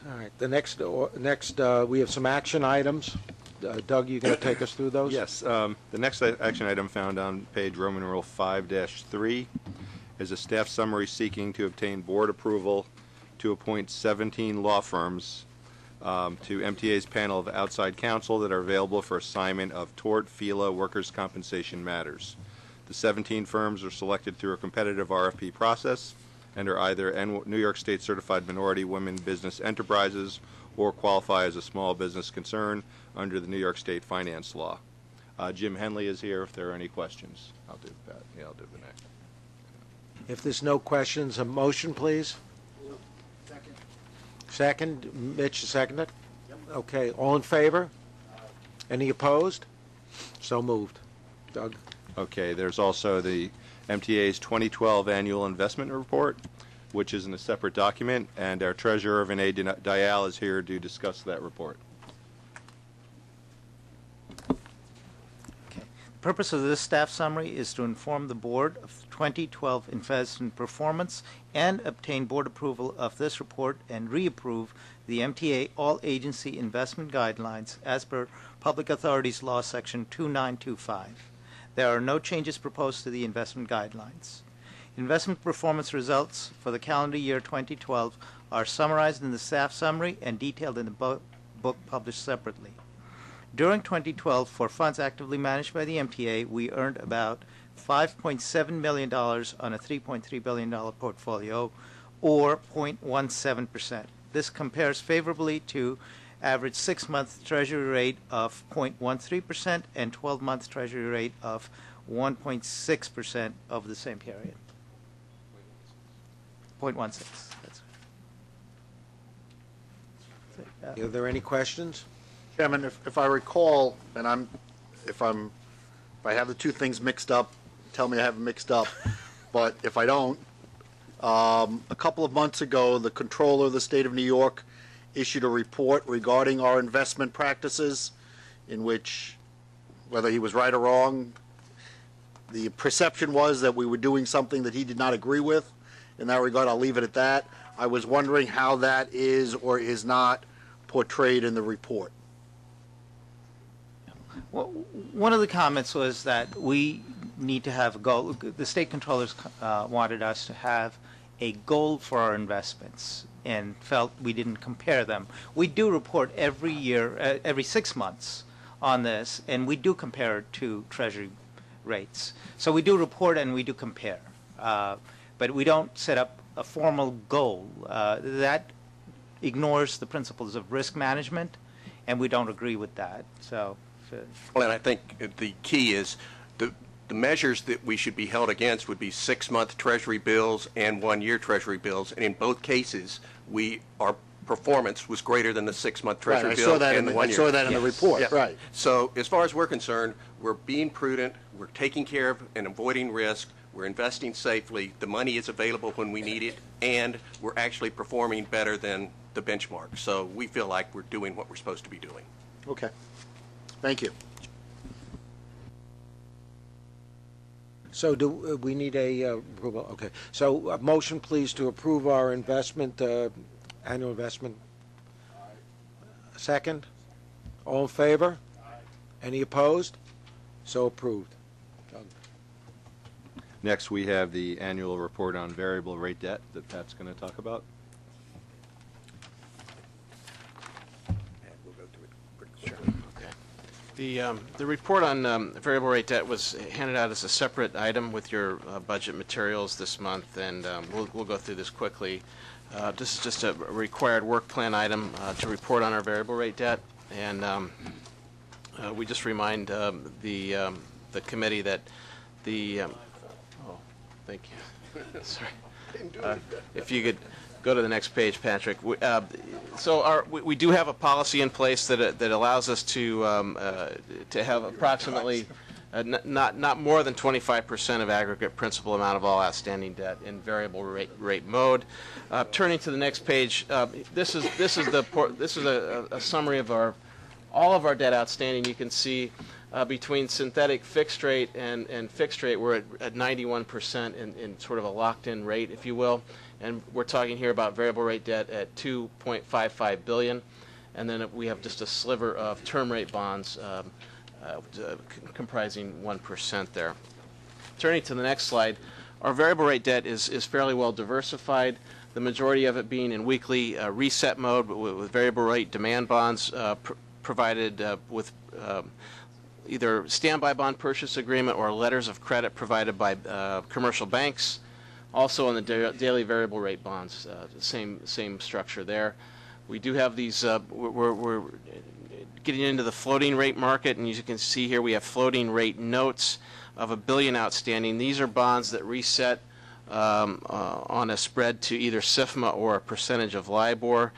All All right, the next, we have some action items. Doug, you going to take us through those? Yes. The next action item found on page Roman numeral 5-3 is a staff summary seeking to obtain board approval to appoint 17 law firms to MTA's panel of outside counsel that are available for assignment of tort, FILA, workers' compensation matters. The 17 firms are selected through a competitive RFP process and are either New York State Certified Minority Women Business Enterprises or qualify as a small business concern under the New York State finance law. Jim Henley is here if there are any questions. I'll do that. Yeah, I'll do the next. If there's no questions, a motion, please. Second, Mitch, seconded? Yep. Okay, all in favor? Any opposed? So moved. Doug? Okay, there's also the MTA's 2012 Annual Investment Report, which is in a separate document, and our treasurer, Vinay Dayal, is here to discuss that report. The purpose of this staff summary is to inform the board of 2012 investment performance and obtain board approval of this report and reapprove the MTA all-agency investment guidelines as per Public Authorities Law Section 2925. There are no changes proposed to the investment guidelines. Investment performance results for the calendar year 2012 are summarized in the staff summary and detailed in the book published separately. During 2012, for funds actively managed by the MTA, we earned about $5.7 million on a $3.3 billion portfolio, or 0.17%. This compares favorably to average 6-month Treasury rate of 0.13% and 12-month Treasury rate of 1.6% over the same period. 0.16. That's Are there any questions? Chairman, if I recall, and if I have the two things mixed up, tell me I have them mixed up. But if I don't, a couple of months ago, the Comptroller of the State of New York issued a report regarding our investment practices, in which, whether he was right or wrong, the perception was that we were doing something that he did not agree with. In that regard, I'll leave it at that. I was wondering how that is or is not portrayed in the report. Well, one of the comments was that we need to have a goal. The state controllers wanted us to have a goal for our investments and felt we didn't compare them. We do report every year, every 6 months on this, and we do compare it to Treasury rates. So we do report and we do compare. But we don't set up a formal goal. That ignores the principles of risk management, and we don't agree with that. So. Well, and I think the key is the measures that we should be held against would be 6-month Treasury bills and 1-year Treasury bills, and in both cases, our performance was greater than the 6-month Treasury right, bill and the 1 year. I saw that in the report. Yeah. Right. So, as far as we're concerned, we're being prudent, we're taking care of and avoiding risk, we're investing safely, the money is available when we need it, and we're actually performing better than the benchmark. So, we feel like we're doing what we're supposed to be doing. Okay. Thank you. So do we need a approval? Okay. So a motion, please, to approve our investment, annual investment. Second? All in favor? Any opposed? So approved. Doug. Next, we have the annual report on variable rate debt that Pat's going to talk about. The report on variable rate debt was handed out as a separate item with your budget materials this month, and we'll go through this quickly. This is just a required work plan item to report on our variable rate debt, and we just remind the committee that the oh, thank you. Sorry. If you could go to the next page, Patrick. So we do have a policy in place that allows us to have approximately not more than 25% of aggregate principal amount of all outstanding debt in variable rate mode. Turning to the next page, this is a summary of all of our debt outstanding. You can see between synthetic fixed rate and fixed rate, we're at 91% in sort of a locked-in rate, if you will. And we're talking here about variable rate debt at $2.55 billion. And then we have just a sliver of term rate bonds comprising 1% there. Turning to the next slide, our variable rate debt is fairly well diversified, the majority of it being in weekly reset mode with variable rate demand bonds provided with either standby bond purchase agreement or letters of credit provided by commercial banks. Also on the daily variable rate bonds, same structure there. We do have these, we're getting into the floating rate market, and as you can see here, we have floating rate notes of $1 billion outstanding. These are bonds that reset on a spread to either SIFMA or a percentage of LIBOR.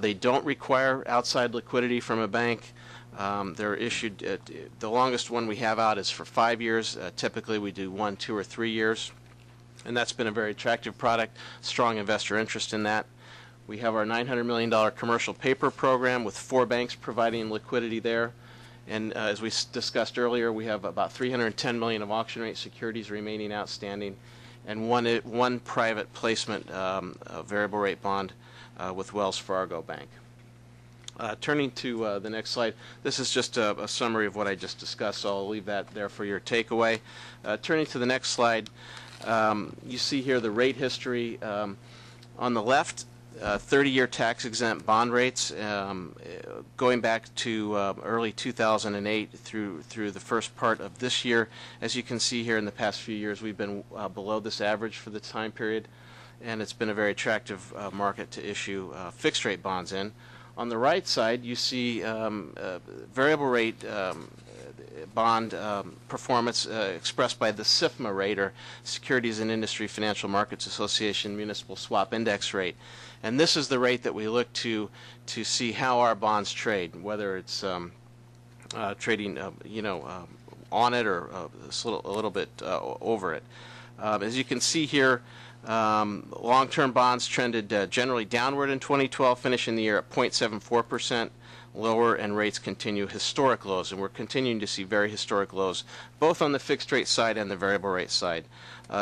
They don't require outside liquidity from a bank. They're issued, the longest one we have out is for 5 years. Typically we do 1, 2, or 3 years. And that's been a very attractive product, strong investor interest in that. We have our $900 million commercial paper program with 4 banks providing liquidity there. And as we discussed earlier, we have about $310 million of auction rate securities remaining outstanding, and one private placement variable rate bond with Wells Fargo Bank. Turning to the next slide, this is just a summary of what I just discussed, so I'll leave that there for your takeaway. Turning to the next slide, you see here the rate history. On the left, 30-year tax-exempt bond rates going back to early 2008 through the first part of this year. As you can see here, in the past few years, we've been below this average for the time period, and it's been a very attractive market to issue fixed-rate bonds in. On the right side, you see variable rate bond performance expressed by the SIFMA rate, or Securities and Industry Financial Markets Association Municipal Swap Index rate. And this is the rate that we look to see how our bonds trade, whether it's trading, on it or a little bit over it. As you can see here, long-term bonds trended generally downward in 2012, finishing the year at 0.74%. Lower, and rates continue historic lows, and we're continuing to see very historic lows, both on the fixed rate side and the variable rate side.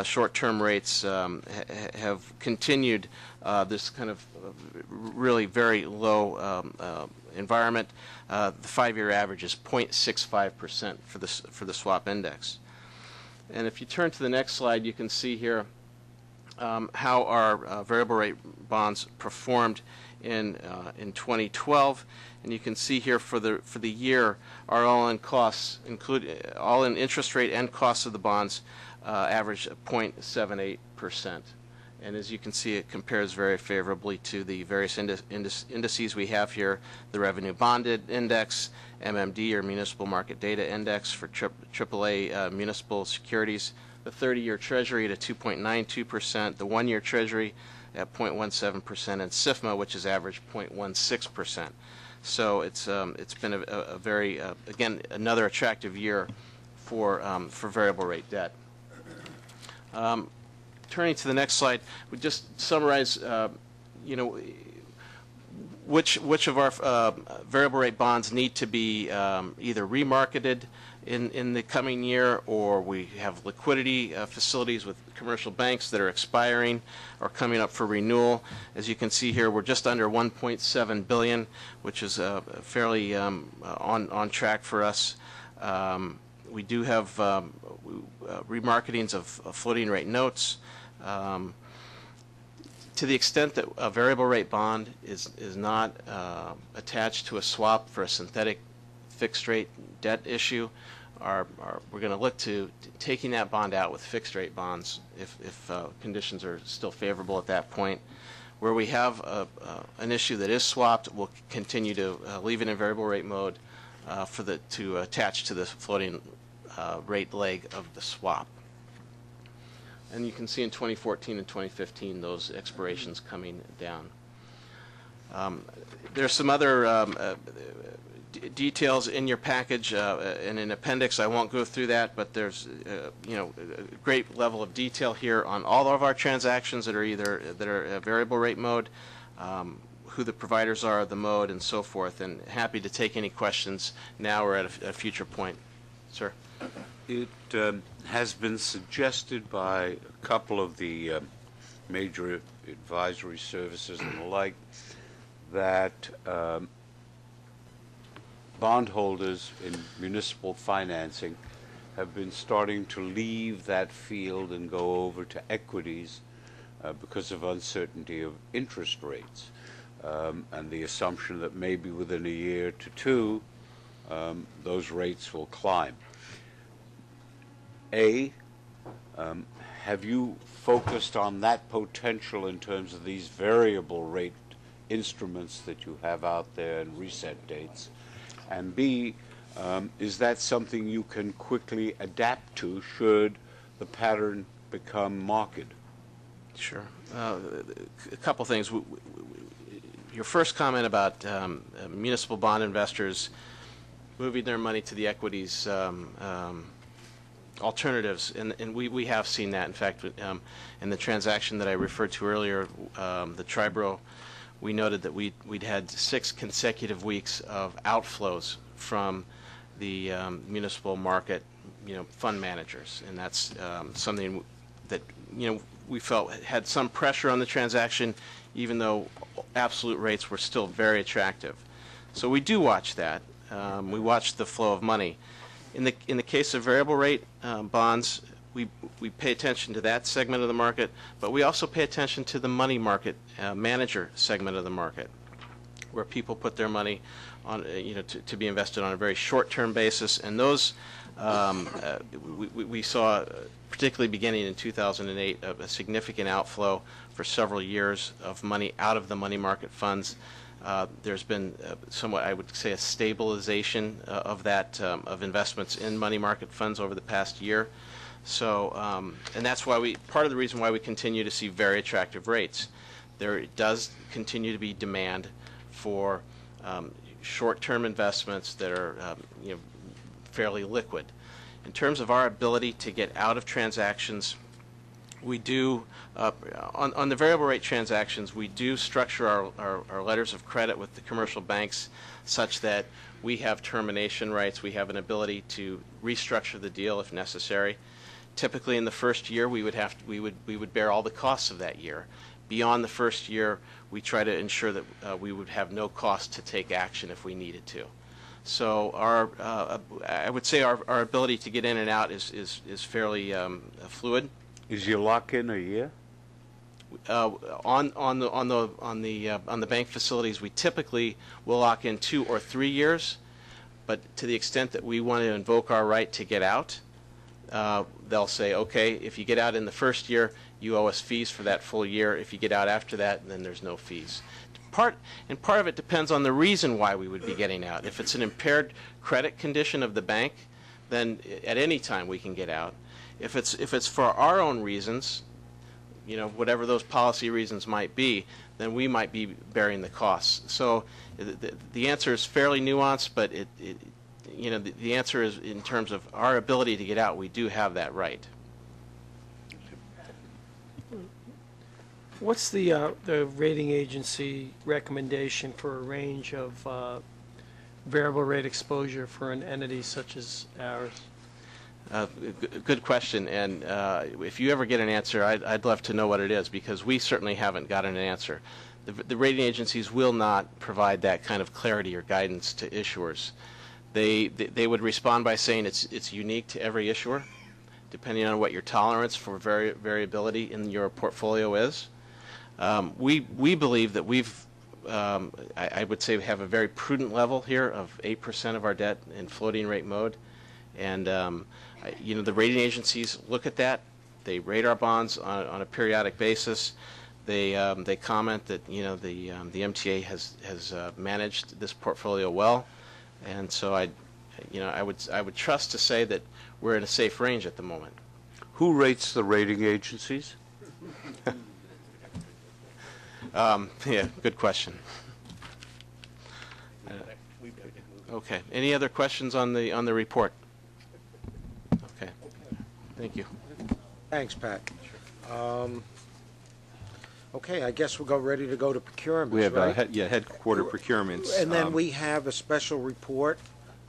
Short-term rates have continued this kind of really very low environment. The 5-year average is 0.65% for the swap index. And if you turn to the next slide, you can see here how our variable rate bonds performed in 2012. And you can see here for the year, our all-in costs, all-in interest rate and costs of the bonds, averaged 0.78%. And as you can see, it compares very favorably to the various indices we have here: the Revenue Bonded Index, MMD, or Municipal Market Data Index for AAA municipal securities, the 30-year Treasury at 2.92%, the 1-year Treasury at 0.17%, and SIFMA, which is average 0.16%. So it's been a very again, another attractive year for variable rate debt. Turning to the next slide, we just summarize which of our variable rate bonds need to be either remarketed in the coming year, or we have liquidity facilities with commercial banks that are expiring or coming up for renewal. As you can see here, we're just under $1.7 billion, which is fairly on track for us. We do have remarketings of floating rate notes. To the extent that a variable rate bond is not attached to a swap for a synthetic fixed rate debt issue, we're going to look to taking that bond out with fixed rate bonds if conditions are still favorable at that point. Where we have an issue that is swapped, we'll continue to leave it in variable rate mode to attach to the floating rate leg of the swap. And you can see in 2014 and 2015 those expirations coming down. There's some other details in your package in an appendix. I won't go through that, but there's a great level of detail here on all of our transactions that are variable rate mode, who the providers are, the mode, and so forth. And happy to take any questions now or at a future point. Sir. It has been suggested by a couple of the major advisory services and the like, that bondholders in municipal financing have been starting to leave that field and go over to equities because of uncertainty of interest rates, and the assumption that maybe within a year to two those rates will climb. Have you focused on that potential in terms of these variable rate instruments that you have out there and reset dates? And B, is that something you can quickly adapt to should the pattern become marked? Sure. A couple things. Your first comment about municipal bond investors moving their money to the equities alternatives, and we have seen that. In fact, in the transaction that I referred to earlier, the Triborough, we noted that we'd had 6 consecutive weeks of outflows from the municipal market, fund managers, and that's something that we felt had some pressure on the transaction, even though absolute rates were still very attractive. So we do watch that. We watch the flow of money. In the case of variable rate bonds, we pay attention to that segment of the market, but we also pay attention to the money market manager segment of the market, where people put their money on, to be invested on a very short-term basis, and those we saw, particularly beginning in 2008, a significant outflow for several years of money out of the money market funds. There's been somewhat, I would say, a stabilization of that of investments in money market funds over the past year. So, and that's why part of the reason why we continue to see very attractive rates. There does continue to be demand for short-term investments that are, fairly liquid. In terms of our ability to get out of transactions, we do, on the variable rate transactions, we do structure our letters of credit with the commercial banks such that we have termination rights. We have an ability to restructure the deal if necessary. Typically, in the first year, we would bear all the costs of that year. Beyond the first year, we try to ensure that we would have no cost to take action if we needed to. So I would say our ability to get in and out is fairly fluid. Is your lock-in a year? On the bank facilities, we typically will lock in 2 or 3 years, but to the extent that we want to invoke our right to get out, they'll say, okay, if you get out in the first year, you owe us fees for that full year. If you get out after that, then there's no fees. Part of it depends on the reason why we would be getting out. If it's an impaired credit condition of the bank, then at any time we can get out. If it's for our own reasons, whatever those policy reasons might be, then we might be bearing the costs. So the answer is fairly nuanced, but the answer is in terms of our ability to get out, we do have that right. What's the rating agency recommendation for a range of variable rate exposure for an entity such as ours? Good question, and if you ever get an answer, I'd love to know what it is, because we certainly haven't gotten an answer. The rating agencies will not provide that kind of clarity or guidance to issuers. They would respond by saying it's unique to every issuer, depending on what your tolerance for variability in your portfolio is. We believe that I would say we have a very prudent level here of 8% of our debt in floating rate mode, and the rating agencies look at that. They rate our bonds on a periodic basis. They comment that the MTA has managed this portfolio well, and so I would trust to say that we're in a safe range at the moment. Who rates the rating agencies? Yeah, good question. Okay. Any other questions on the report? Okay. Thank you. Thanks, Pat. Okay, I guess we'll ready to go to procurements, We have right? headquarter procurements. And then we have a special report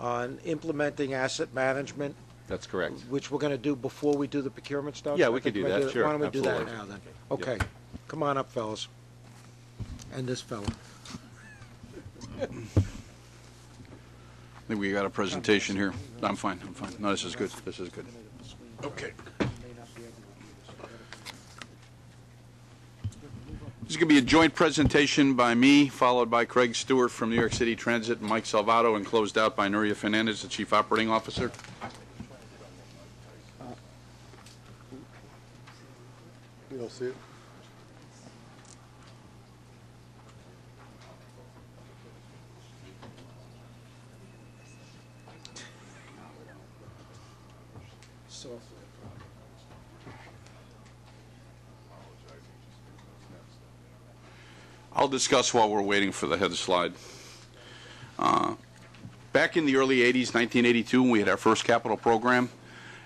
on implementing asset management, That's correct. which we're going to do before we do the procurement stuff? Yeah, I we could think do that, sure, Why don't we do that absolutely. now, then? Okay. Come on up, fellas. And this fella. I think we got a presentation here. I'm fine. No, this is good. Okay. This is going to be a joint presentation by me, followed by Craig Stewart from New York City Transit, and Mike Salvato, and closed out by Nuria Fernandez, the Chief Operating Officer. You don't see it? I'll discuss while we're waiting for the head slide. Back in the early 80s, 1982, when we had our first capital program,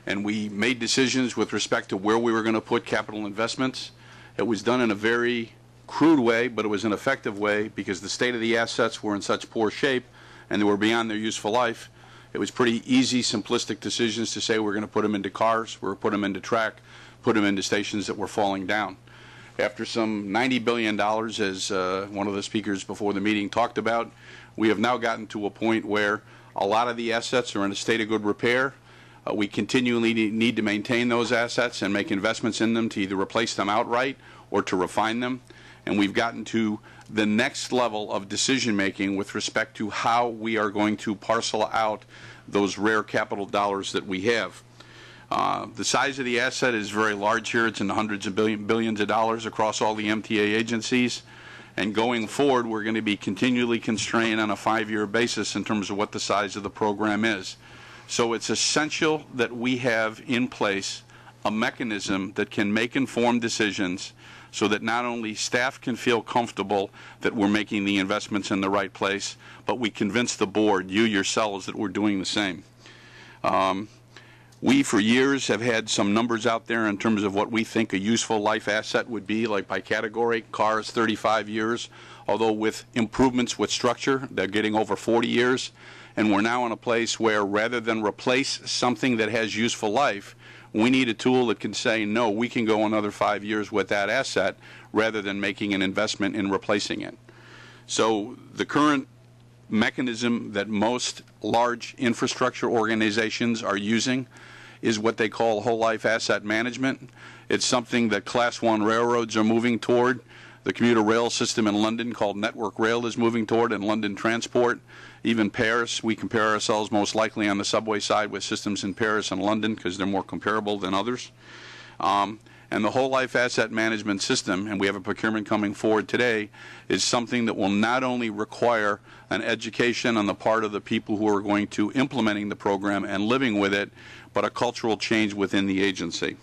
and we made decisions with respect to where we were going to put capital investments. It was done in a very crude way, but it was an effective way because the state of the assets were in such poor shape and they were beyond their useful life. It was pretty easy, simplistic decisions to say we're going to put them into cars, we're going to put them into track, put them into stations that were falling down. After some $90 billion, as one of the speakers before the meeting talked about, we have now gotten to a point where a lot of the assets are in a state of good repair. We continually need to maintain those assets and make investments in them to either replace them outright or to refine them. And we've gotten to the next level of decision making with respect to how we are going to parcel out those rare capital dollars that we have. The size of the asset is very large here. It's in the hundreds of billions of dollars across all the MTA agencies. And going forward, we're going to be continually constrained on a 5-year basis in terms of what the size of the program is. So it's essential that we have in place a mechanism that can make informed decisions so that not only staff can feel comfortable that we're making the investments in the right place, but we convince the board, you yourselves, that we're doing the same. We, for years, have had some numbers out there in terms of what we think a useful life asset would be, like by category. Cars, 35 years, although with improvements with structure, they're getting over 40 years. And we're now in a place where rather than replace something that has useful life, we need a tool that can say, no, we can go another 5 years with that asset rather than making an investment in replacing it. So the current mechanism that most large infrastructure organizations are using is what they call whole life asset management. It's something that Class 1 railroads are moving toward. The commuter rail system in London called Network Rail is moving toward, and London Transport. Even Paris, we compare ourselves most likely on the subway side with systems in Paris and London because they're more comparable than others. And the whole life asset management system, and we have a procurement coming forward today, is something that will not only require an education on the part of the people who are going to implementing the program and living with it, but a cultural change within the agency.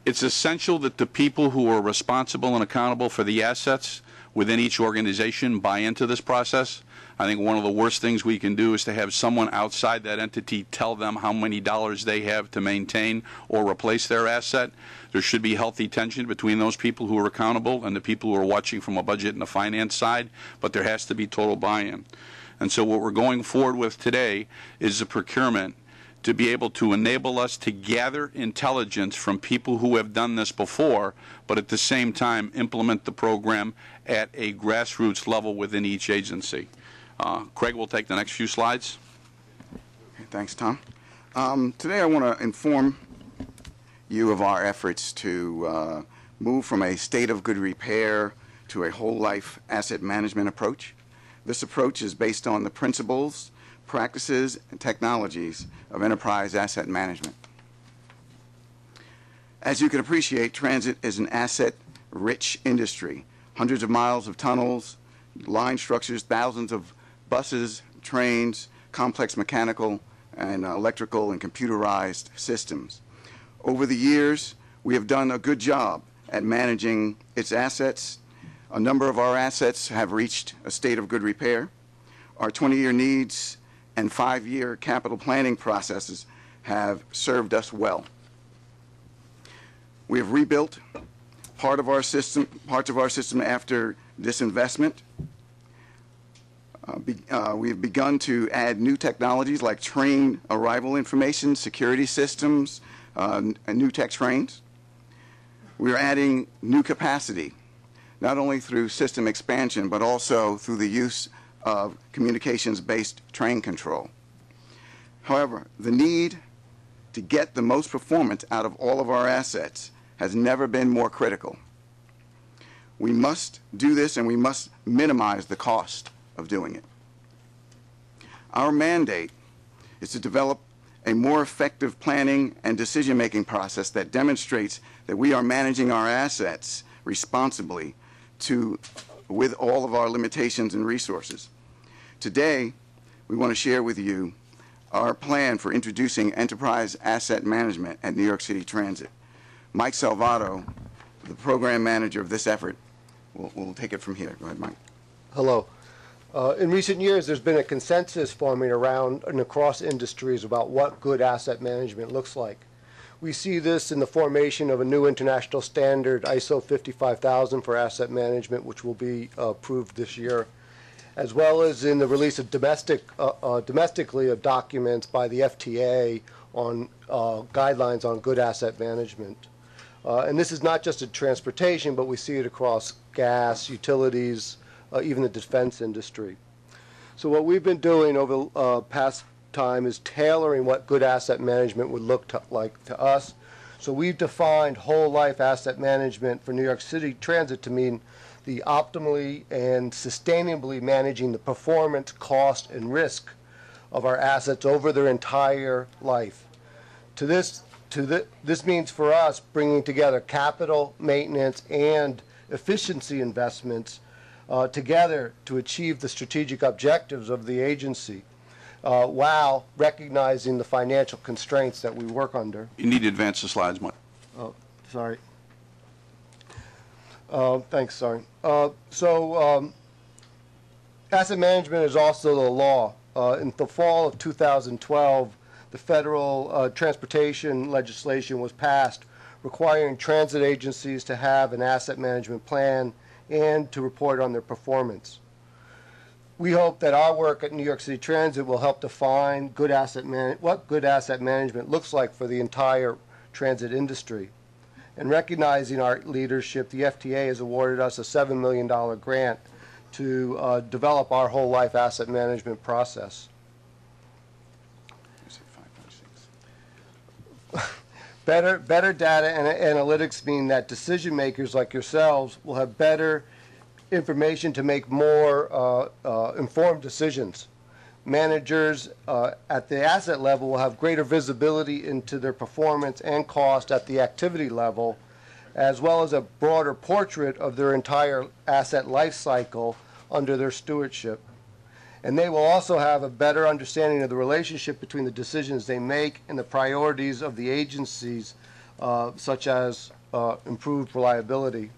It's essential that the people who are responsible and accountable for the assets within each organization buy into this process. I think one of the worst things we can do is to have someone outside that entity tell them how many dollars they have to maintain or replace their asset. There should be healthy tension between those people who are accountable and the people who are watching from a budget and a finance side, but there has to be total buy-in. And so what we're going forward with today is a procurement to be able to enable us to gather intelligence from people who have done this before, but at the same time implement the program at a grassroots level within each agency. Craig will take the next few slides. Okay, thanks, Tom. Today I want to inform you of our efforts to move from a state of good repair to a whole life asset management approach. This approach is based on the principles, practices, and technologies of enterprise asset management. As you can appreciate, transit is an asset-rich industry. Hundreds of miles of tunnels, line structures, thousands of buses, trains, complex mechanical and electrical and computerized systems. Over the years, we have done a good job at managing its assets. A number of our assets have reached a state of good repair. Our 20-year needs and 5-year capital planning processes have served us well. We have rebuilt parts of our system after disinvestment. We have begun to add new technologies like train arrival information, security systems, and new tech trains. We are adding new capacity, not only through system expansion, but also through the use of communications-based train control. However, the need to get the most performance out of all of our assets has never been more critical. We must do this, and we must minimize the cost of doing it. Our mandate is to develop a more effective planning and decision-making process that demonstrates that we are managing our assets responsibly with all of our limitations and resources. Today, we want to share with you our plan for introducing enterprise asset management at New York City Transit. Mike Salvato, the program manager of this effort, will take it from here. Go ahead, Mike. Hello. In recent years, there's been a consensus forming around and across industries about what good asset management looks like. We see this in the formation of a new international standard, ISO 55000 for asset management, which will be approved this year, as well as in the release of domestically of documents by the FTA on guidelines on good asset management. And this is not just in transportation, but we see it across gas, utilities, even the defense industry. So what we've been doing over the past time is tailoring what good asset management would look like to us. So we've defined whole life asset management for New York City Transit to mean the optimally and sustainably managing the performance, cost, and risk of our assets over their entire life. This means for us bringing together capital, maintenance, and efficiency investments together to achieve the strategic objectives of the agency while recognizing the financial constraints that we work under. You need to advance the slides, Mike. Oh, sorry. Thanks, sorry. Asset management is also the law. In the fall of 2012, the federal transportation legislation was passed requiring transit agencies to have an asset management plan and to report on their performance. We hope that our work at New York City Transit will help define what good asset management looks like for the entire transit industry. And recognizing our leadership, the FTA has awarded us a $7 million grant to develop our whole life asset management process. Better data and analytics mean that decision makers like yourselves will have better information to make more informed decisions. Managers at the asset level will have greater visibility into their performance and cost at the activity level, as well as a broader portrait of their entire asset life cycle under their stewardship. And they will also have a better understanding of the relationship between the decisions they make and the priorities of the agencies, such as improved reliability.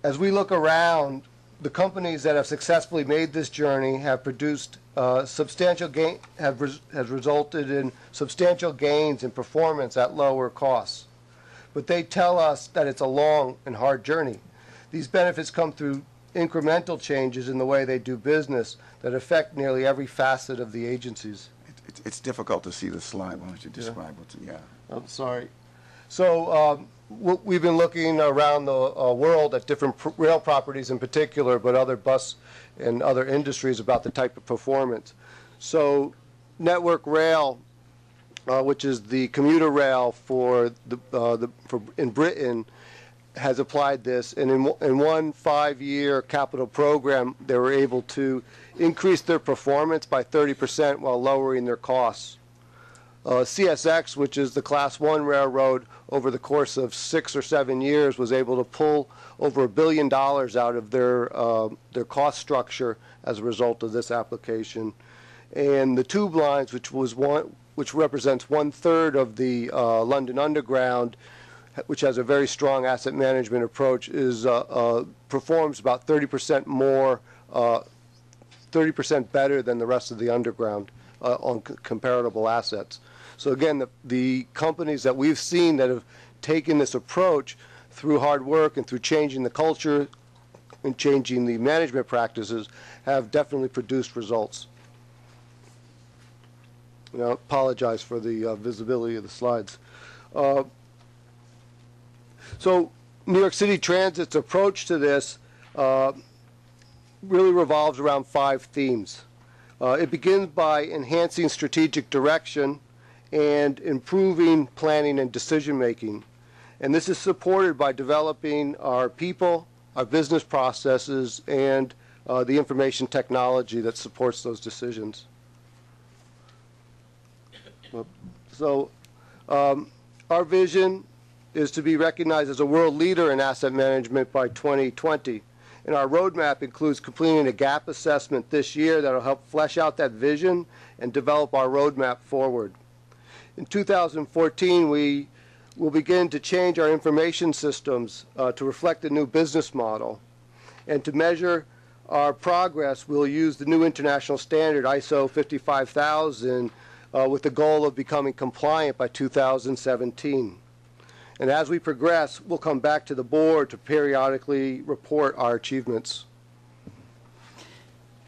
As we look around, the companies that have successfully made this journey have produced resulted in substantial gains in performance at lower costs. But they tell us that it's a long and hard journey. These benefits come through incremental changes in the way they do business that affect nearly every facet of the agencies. It's difficult to see the slide. Why don't you describe what's in? Yeah. I'm sorry. So we've been looking around the world at different rail properties in particular, but other bus and other industries about the type of performance. So Network Rail, which is the commuter rail in Britain, has applied this, and in one 5-year capital program, they were able to increase their performance by 30% while lowering their costs. CSX, which is the Class 1 railroad, over the course of 6 or 7 years, was able to pull over $1 billion out of their cost structure as a result of this application. And the tube lines, which represents 1/3 of the London Underground, which has a very strong asset management approach, performs about 30% more, 30% better than the rest of the Underground on comparable assets. So again, the companies that we've seen that have taken this approach through hard work and through changing the culture and changing the management practices have definitely produced results. I apologize for the visibility of the slides. So New York City Transit's approach to this really revolves around 5 themes. It begins by enhancing strategic direction and improving planning and decision-making. And this is supported by developing our people, our business processes, and the information technology that supports those decisions. So our vision is to be recognized as a world leader in asset management by 2020. And our roadmap includes completing a gap assessment this year that will help flesh out that vision and develop our roadmap forward. In 2014, we will begin to change our information systems to reflect the new business model. And to measure our progress, we'll use the new international standard ISO 55000 with the goal of becoming compliant by 2017. And as we progress, we'll come back to the board to periodically report our achievements.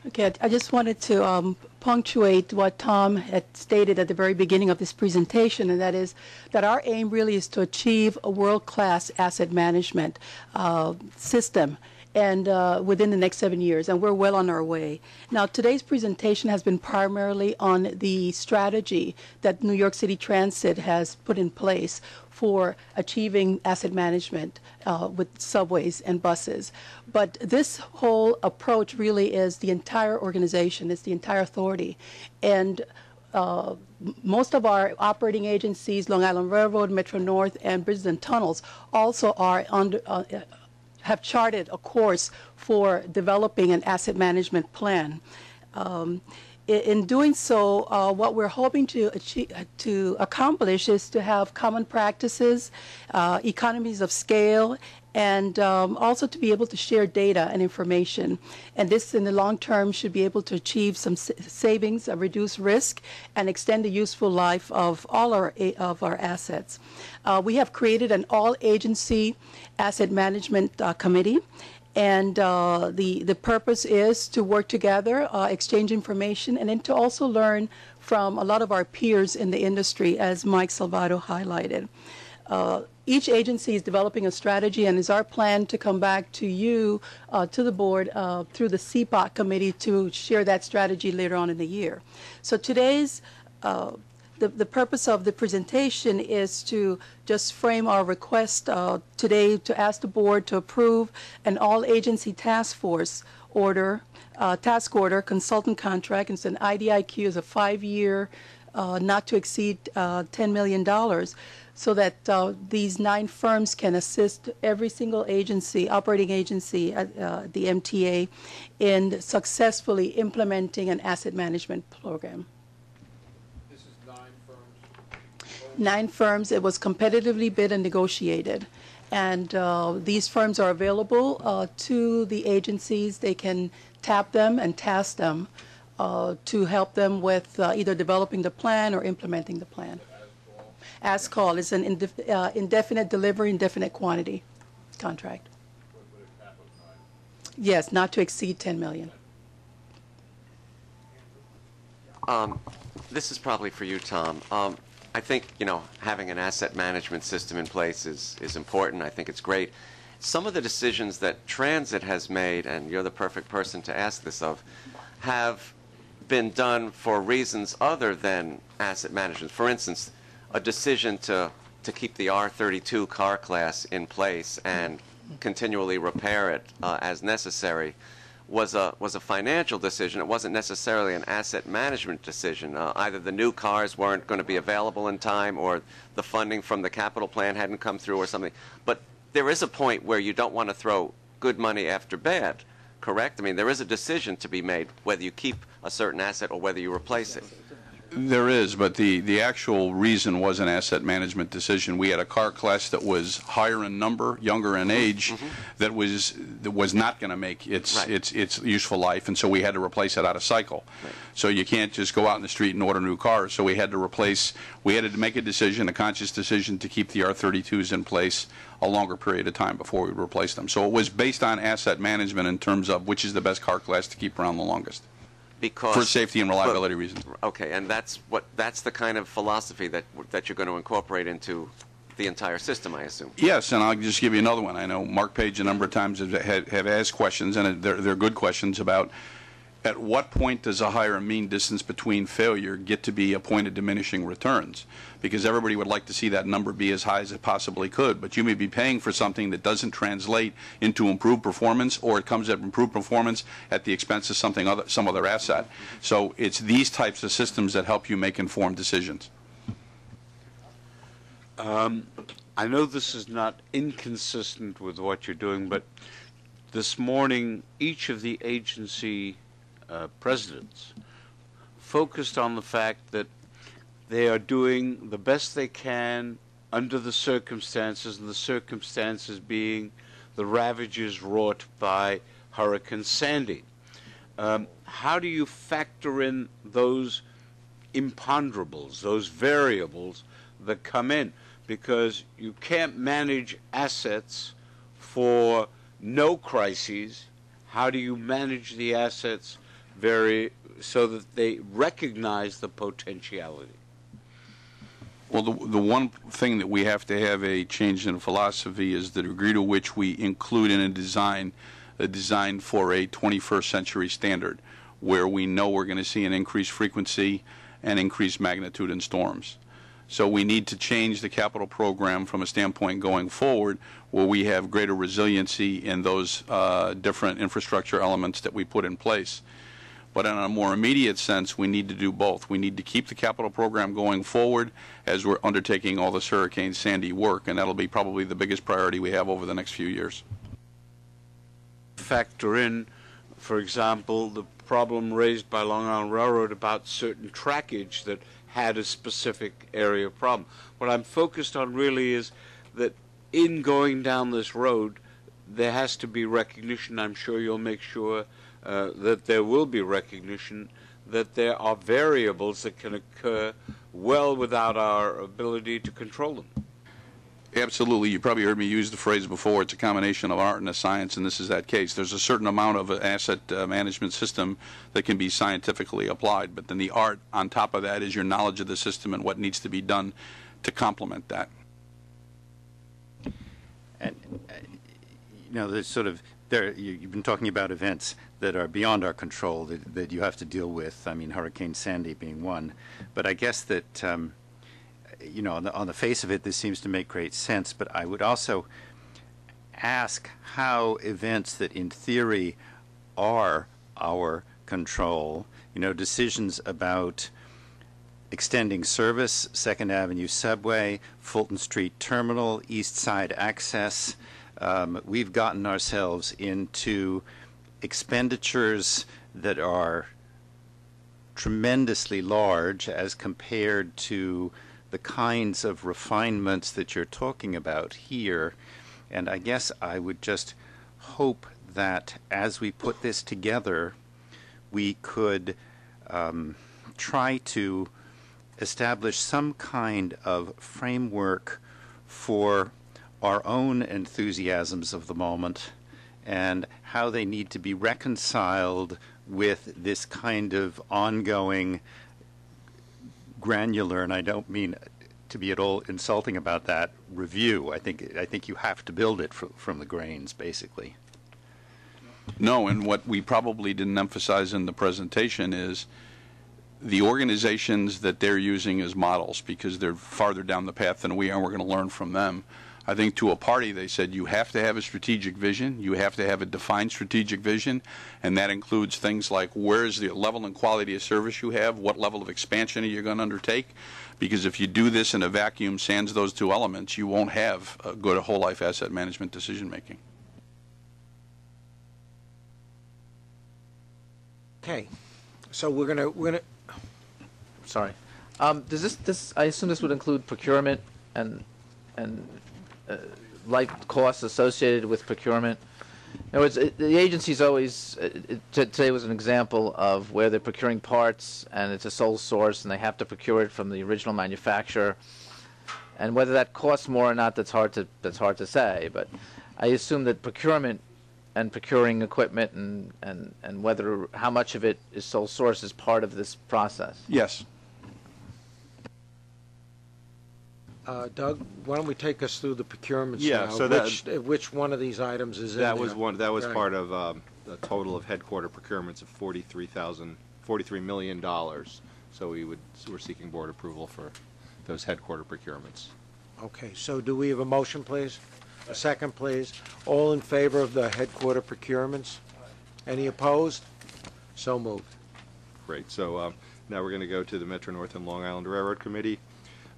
Okay, I just wanted to punctuate what Tom had stated at the very beginning of this presentation, and that is that our aim really is to achieve a world-class asset management system and within the next 7 years, and we're well on our way. Now, today's presentation has been primarily on the strategy that New York City Transit has put in place for achieving asset management with subways and buses. But this whole approach really is the entire organization, it's the entire authority. And most of our operating agencies, Long Island Railroad, Metro North, and Bridges and Tunnels, also are under have charted a course for developing an asset management plan. In doing so, what we're hoping to accomplish is to have common practices, economies of scale, and also to be able to share data and information. And this, in the long term, should be able to achieve some savings, reduce risk, and extend the useful life of all our assets. We have created an all-agency asset management committee. And the purpose is to work together, exchange information, and then to also learn from a lot of our peers in the industry, as Mike Salvato highlighted. Each agency is developing a strategy, and it's our plan to come back to you, to the board, through the CPOC committee to share that strategy later on in the year. So today's the purpose of the presentation is to just frame our request today to ask the board to approve an all-agency task force order, task order, consultant contract. It's an IDIQ, is a 5-year, not to exceed $10 million, so that these 9 firms can assist every single agency, operating agency at the MTA, in successfully implementing an asset management program. 9 firms. It was competitively bid and negotiated. And these firms are available to the agencies. They can tap them and task them to help them with either developing the plan or implementing the plan. As call is an indefinite delivery, indefinite quantity contract. Yes, not to exceed $10 million. This is probably for you, Tom. I think, having an asset management system in place is important. I think it's great. Some of the decisions that transit has made, and you're the perfect person to ask this of, have been done for reasons other than asset management. For instance, a decision to keep the R32 car class in place and continually repair it as necessary was a financial decision. It wasn't necessarily an asset management decision. Either the new cars weren't going to be available in time, or the funding from the capital plan hadn't come through, or something. But there is a point where you don't want to throw good money after bad, correct? I mean, there is a decision to be made whether you keep a certain asset or whether you replace it. There is, but the actual reason was an asset management decision. We had a car class that was higher in number, younger in age, that was not going to make its useful life, and so we had to replace it out of cycle. Right. So you can't just go out in the street and order new cars. So we had to make a decision, a conscious decision, to keep the R32s in place a longer period of time before we replace them. So it was based on asset management in terms of which is the best car class to keep around the longest. For safety and reliability reasons. Okay, and that's the kind of philosophy that you're going to incorporate into the entire system, I assume. Yes, and I'll just give you another one. I know Mark Page a number of times have asked questions, and they're good questions about at what point does a higher mean distance between failure get to be a point of diminishing returns? Because everybody would like to see that number be as high as it possibly could, but you may be paying for something that doesn't translate into improved performance, or it comes at improved performance at the expense of some other asset. So it's these types of systems that help you make informed decisions. I know this is not inconsistent with what you're doing, but this morning each of the agency presidents focused on the fact that they are doing the best they can under the circumstances, and the circumstances being the ravages wrought by Hurricane Sandy. How do you factor in those imponderables, those variables that come in? Because you can't manage assets for no crises. How do you manage the assets so that they recognize the potentiality? Well, the one thing that we have to have a change in philosophy is the degree to which we include in a design for a 21st century standard, where we know we're going to see an increased frequency and increased magnitude in storms. So we need to change the capital program from a standpoint going forward where we have greater resiliency in those different infrastructure elements that we put in place. But in a more immediate sense, we need to do both. We need to keep the capital program going forward as we're undertaking all this Hurricane Sandy work, and that'll be probably the biggest priority we have over the next few years. Factor in, for example, the problem raised by Long Island Railroad about certain trackage that had a specific area of problem. What I'm focused on really is that in going down this road, there has to be recognition. I'm sure you'll make sure that there will be recognition that there are variables that can occur well without our ability to control them. Absolutely. You probably heard me use the phrase before, it's a combination of art and a science, and this is that case. There's a certain amount of an asset management system that can be scientifically applied, but then the art on top of that is your knowledge of the system and what needs to be done to complement that. And, there's sort of, you've been talking about events that are beyond our control that you have to deal with. I mean, Hurricane Sandy being one. But I guess that, on the face of it, this seems to make great sense. But I would also ask how events that in theory are our control, decisions about extending service, 2nd Avenue Subway, Fulton Street Terminal, East Side Access, we've gotten ourselves into expenditures that are tremendously large as compared to the kinds of refinements that you're talking about here. And I guess I would just hope that as we put this together, we could try to establish some kind of framework for our own enthusiasms of the moment and how they need to be reconciled with this kind of ongoing granular, and I don't mean to be at all insulting about that, review. I think you have to build it from the grains, basically. No, and what we probably didn't emphasize in the presentation is the organizations that they're using as models, because they're farther down the path than we are, and we're going to learn from them. I think to a party they said you have to have a strategic vision, you have to have a defined strategic vision, and that includes things like where's the level and quality of service you have, what level of expansion are you going to undertake, because if you do this in a vacuum, sans those two elements, you won't have a good whole life asset management decision making. Okay, so we're gonna. Sorry. Does this? I assume this would include procurement and light costs associated with procurement. In other words, the agency's always. Today was an example of where they're procuring parts and it's a sole source and they have to procure it from the original manufacturer. And whether that costs more or not, that's hard to say. But I assume that procurement and procuring equipment and whether how much of it is sole source is part of this process. Yes. Doug, why don't we take us through the procurements Yeah, now? so Which one of these items is in there? That was one. That was Right. part of a total of headquarter procurements of $43 million. So we're seeking board approval for those headquarter procurements. Okay, so do we have a motion, please? A second, please. All in favor of the headquarter procurements? Any opposed? So moved. Great. So now we're going to go to the Metro North and Long Island Railroad Committee.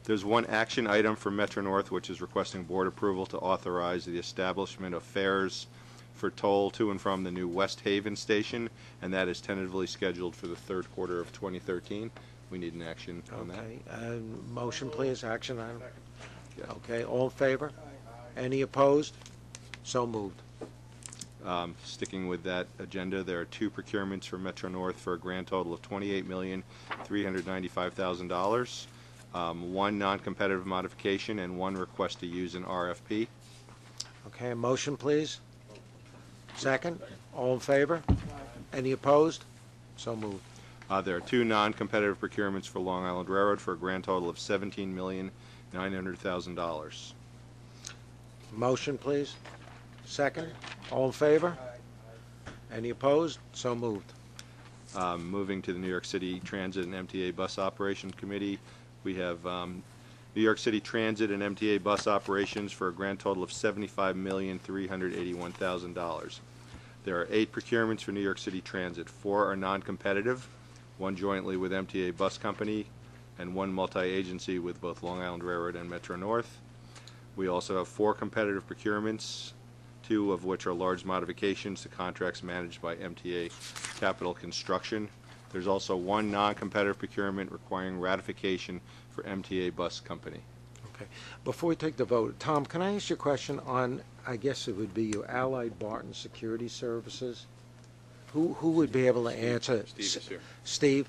There's one action item for Metro North, which is requesting board approval to authorize the establishment of fares for toll to and from the new West Haven station, and that is tentatively scheduled for the third quarter of 2013. We need an action on that. Okay, motion, please, action item. Okay, all in favor? Any opposed? So moved. Sticking with that agenda, there are two procurements for Metro North for a grand total of $28,395,000. One non-competitive modification and one request to use an RFP. Okay, a motion, please. Second, all in favor? Any opposed? So moved. There are two non-competitive procurements for Long Island Railroad for a grand total of $17,900,000. Motion, please. Second, all in favor? Any opposed? So moved. Moving to the New York City Transit and MTA Bus Operation Committee, we have New York City Transit and MTA Bus Operations for a grand total of $75,381,000. There are 8 procurements for New York City Transit. 4 are non-competitive, one jointly with MTA Bus Company, and one multi-agency with both Long Island Railroad and Metro North. We also have 4 competitive procurements, 2 of which are large modifications to contracts managed by MTA Capital Construction. There's also 1 non-competitive procurement requiring ratification for MTA Bus Company. Okay. Before we take the vote, Tom, can I ask you a question on, I guess it would be your Allied Barton Security Services? Who would be able to answer? Steve is here. Steve?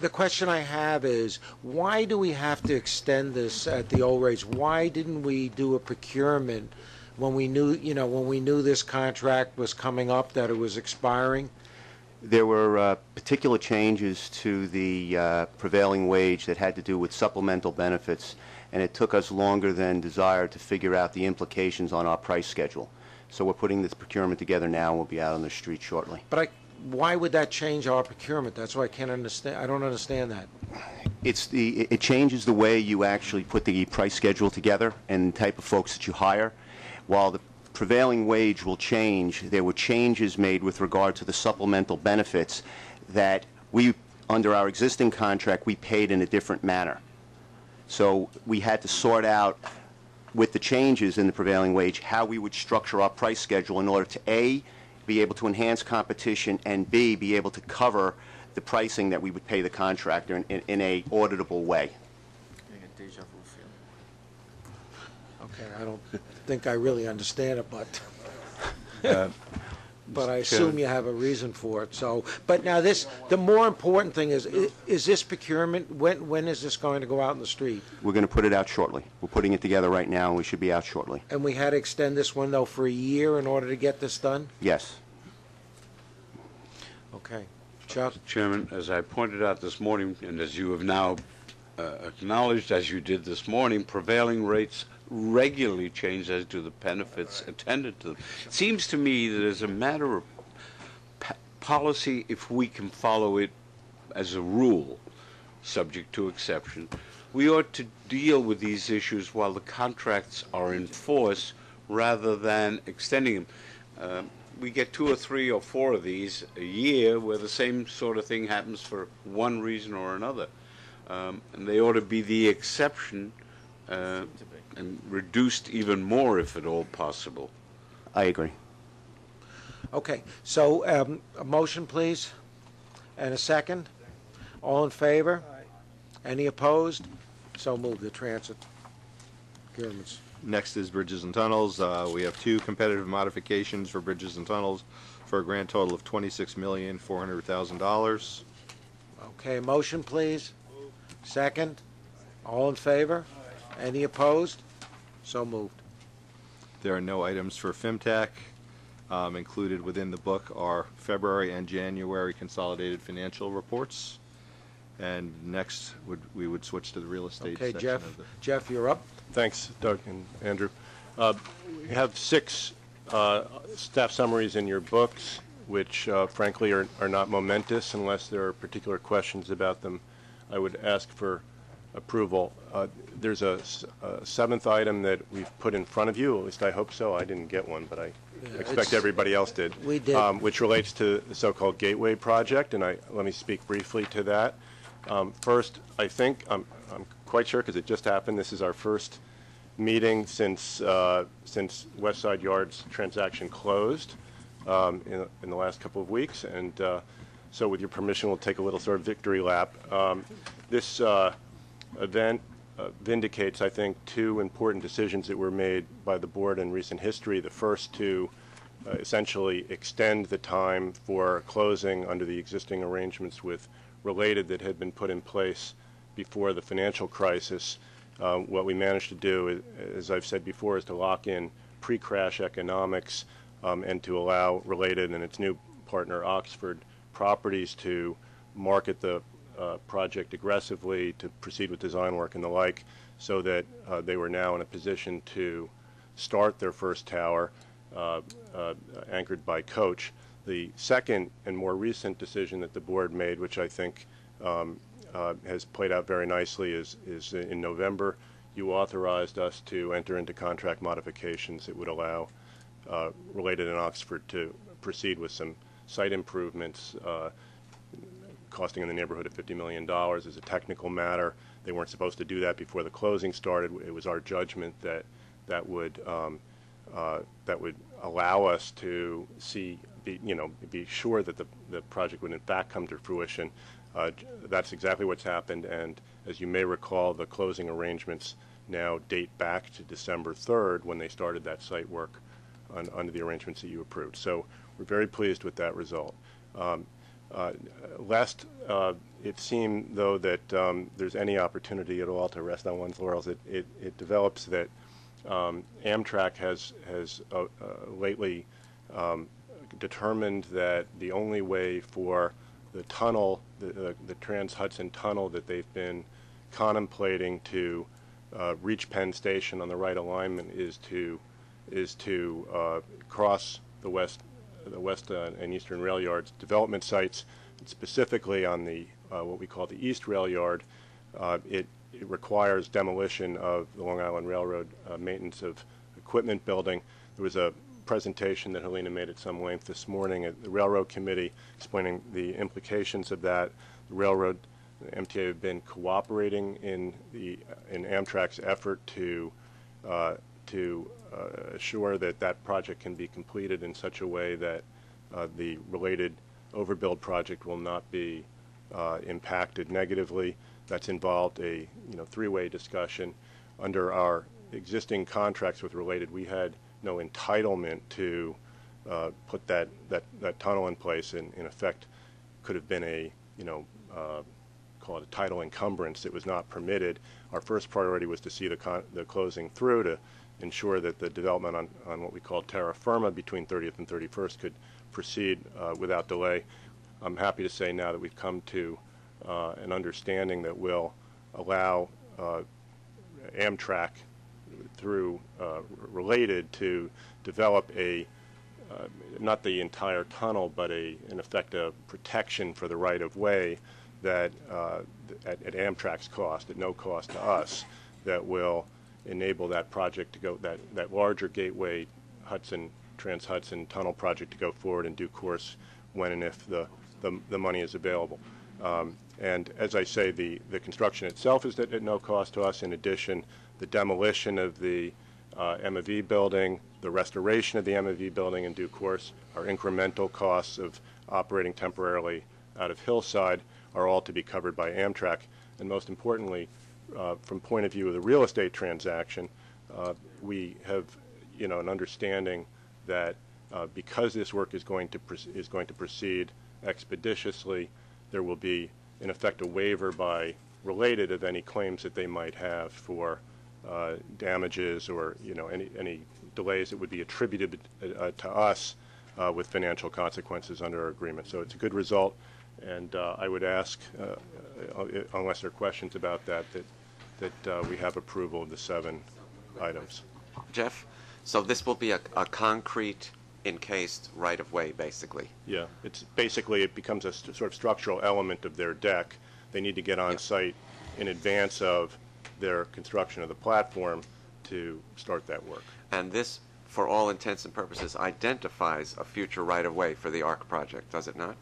The question I have is, why do we have to extend this at the old rates? Why didn't we do a procurement when we knew, when we knew this contract was coming up, that it was expiring? There were particular changes to the prevailing wage that had to do with supplemental benefits, and it took us longer than desired to figure out the implications on our price schedule. So we're putting this procurement together now, and we'll be out on the street shortly. But why would that change our procurement? That's what I can't understand. I don't understand that. It changes the way you actually put the price schedule together and the type of folks that you hire. While the prevailing wage will change, there were changes made with regard to the supplemental benefits that we, under our existing contract, we paid in a different manner. So we had to sort out, with the changes in the prevailing wage, how we would structure our price schedule in order to, A, be able to enhance competition, and B, be able to cover the pricing that we would pay the contractor in a auditable way. Okay, I don't think I really understand it, but but I assume you have a reason for it. So, but now the more important thing is this procurement, when is this going to go out in the street? We're going to put it out shortly. We're putting it together right now, and we should be out shortly. And we had to extend this one, though, for a year in order to get this done? Yes. Okay. Chuck? Chairman, as I pointed out this morning, and as you have now acknowledged, as you did this morning, prevailing rates regularly change as to the benefits attended to them. It seems to me that as a matter of policy, if we can follow it as a rule, subject to exception, we ought to deal with these issues while the contracts are in force rather than extending them. We get 2 or 3 or 4 of these a year where the same sort of thing happens for one reason or another. And they ought to be the exception and reduced even more if at all possible. I agree. Okay, so a motion, please, and a second. All in favor? Any opposed? So moved, the transit procurements. Next is bridges and tunnels. We have 2 competitive modifications for bridges and tunnels for a grand total of $26,400,000. Okay, motion, please. Second. All in favor? Any opposed? So moved. There are no items for FIMTAC. Included within the book are February and January consolidated financial reports. And next, we would switch to the real estate Okay, section Jeff. of the... Jeff, you're up. Thanks, Doug and Andrew. We have 6 staff summaries in your books, which frankly are not momentous unless there are particular questions about them. I would ask for approval. There's a 7th item that we've put in front of you, at least I hope so. I didn't get one, but I expect everybody else did. We did. Which relates to the so-called Gateway Project, and let me speak briefly to that. First, I think, I'm quite sure because it just happened, this is our first meeting since West Side Yard's transaction closed in the last couple of weeks, and so with your permission, we'll take a little sort of victory lap. This event vindicates, I think, 2 important decisions that were made by the board in recent history. The first to essentially extend the time for closing under the existing arrangements with Related that had been put in place before the financial crisis. What we managed to do, as I've said before, is to lock in pre-crash economics and to allow Related and its new partner Oxford Properties to market the project aggressively, to proceed with design work and the like, so that they were now in a position to start their first tower anchored by Coach. The second and more recent decision that the board made, which I think has played out very nicely, is in November, you authorized us to enter into contract modifications that would allow Related and Oxford to proceed with some site improvements costing in the neighborhood of $50 million. As a technical matter, they weren't supposed to do that before the closing started. It was our judgment that would allow us to be sure that the project would in fact come to fruition. That's exactly what's happened, and as you may recall, the closing arrangements now date back to December 3rd when they started that site work under the arrangements that you approved. So we're very pleased with that result. Lest it seem, though, that there's any opportunity at all to rest on one's laurels, it develops that Amtrak has lately determined that the only way for the tunnel, the Trans-Hudson Tunnel that they've been contemplating to reach Penn Station on the right alignment is to cross the west and eastern rail yards development sites, and specifically on the what we call the East Rail Yard. It requires demolition of the Long Island Railroad maintenance of equipment building. There was a presentation that Helena made at some length this morning at the Railroad Committee explaining the implications of that. The railroad, the MTA, have been cooperating in Amtrak's effort to assure that that project can be completed in such a way that the Related overbuild project will not be impacted negatively. That's involved a 3-way discussion. Under our existing contracts with Related, we had no entitlement to put that tunnel in place. In effect, could have been a call it a title encumbrance. It was not permitted. Our first priority was to see the closing through to ensure that the development on what we call terra firma between 30th and 31st could proceed without delay. I'm happy to say now that we've come to an understanding that will allow Amtrak through Related to develop not the entire tunnel, but in effect a protection for the right-of-way that at Amtrak's cost, at no cost to us, that will enable that project to go, that larger Gateway Trans-Hudson Tunnel project to go forward in due course when and if the money is available. And as I say, the construction itself is at no cost to us. In addition, the demolition of the MAV building, the restoration of the MAV building in due course, our incremental costs of operating temporarily out of Hillside are all to be covered by Amtrak. And most importantly, from point of view of the real estate transaction, we have an understanding that because this work is going to proceed expeditiously, there will be in effect a waiver by Related of any claims that they might have for damages or any delays that would be attributed to us with financial consequences under our agreement. So it's a good result, And I would ask, unless there are questions about that, that we have approval of the 7 items. Jeff, so this will be a concrete encased right-of-way, basically. Yeah, it's basically, it becomes a sort of structural element of their deck. They need to get on site in advance of their construction of the platform to start that work. And this, for all intents and purposes, identifies a future right-of-way for the ARC project, does it not?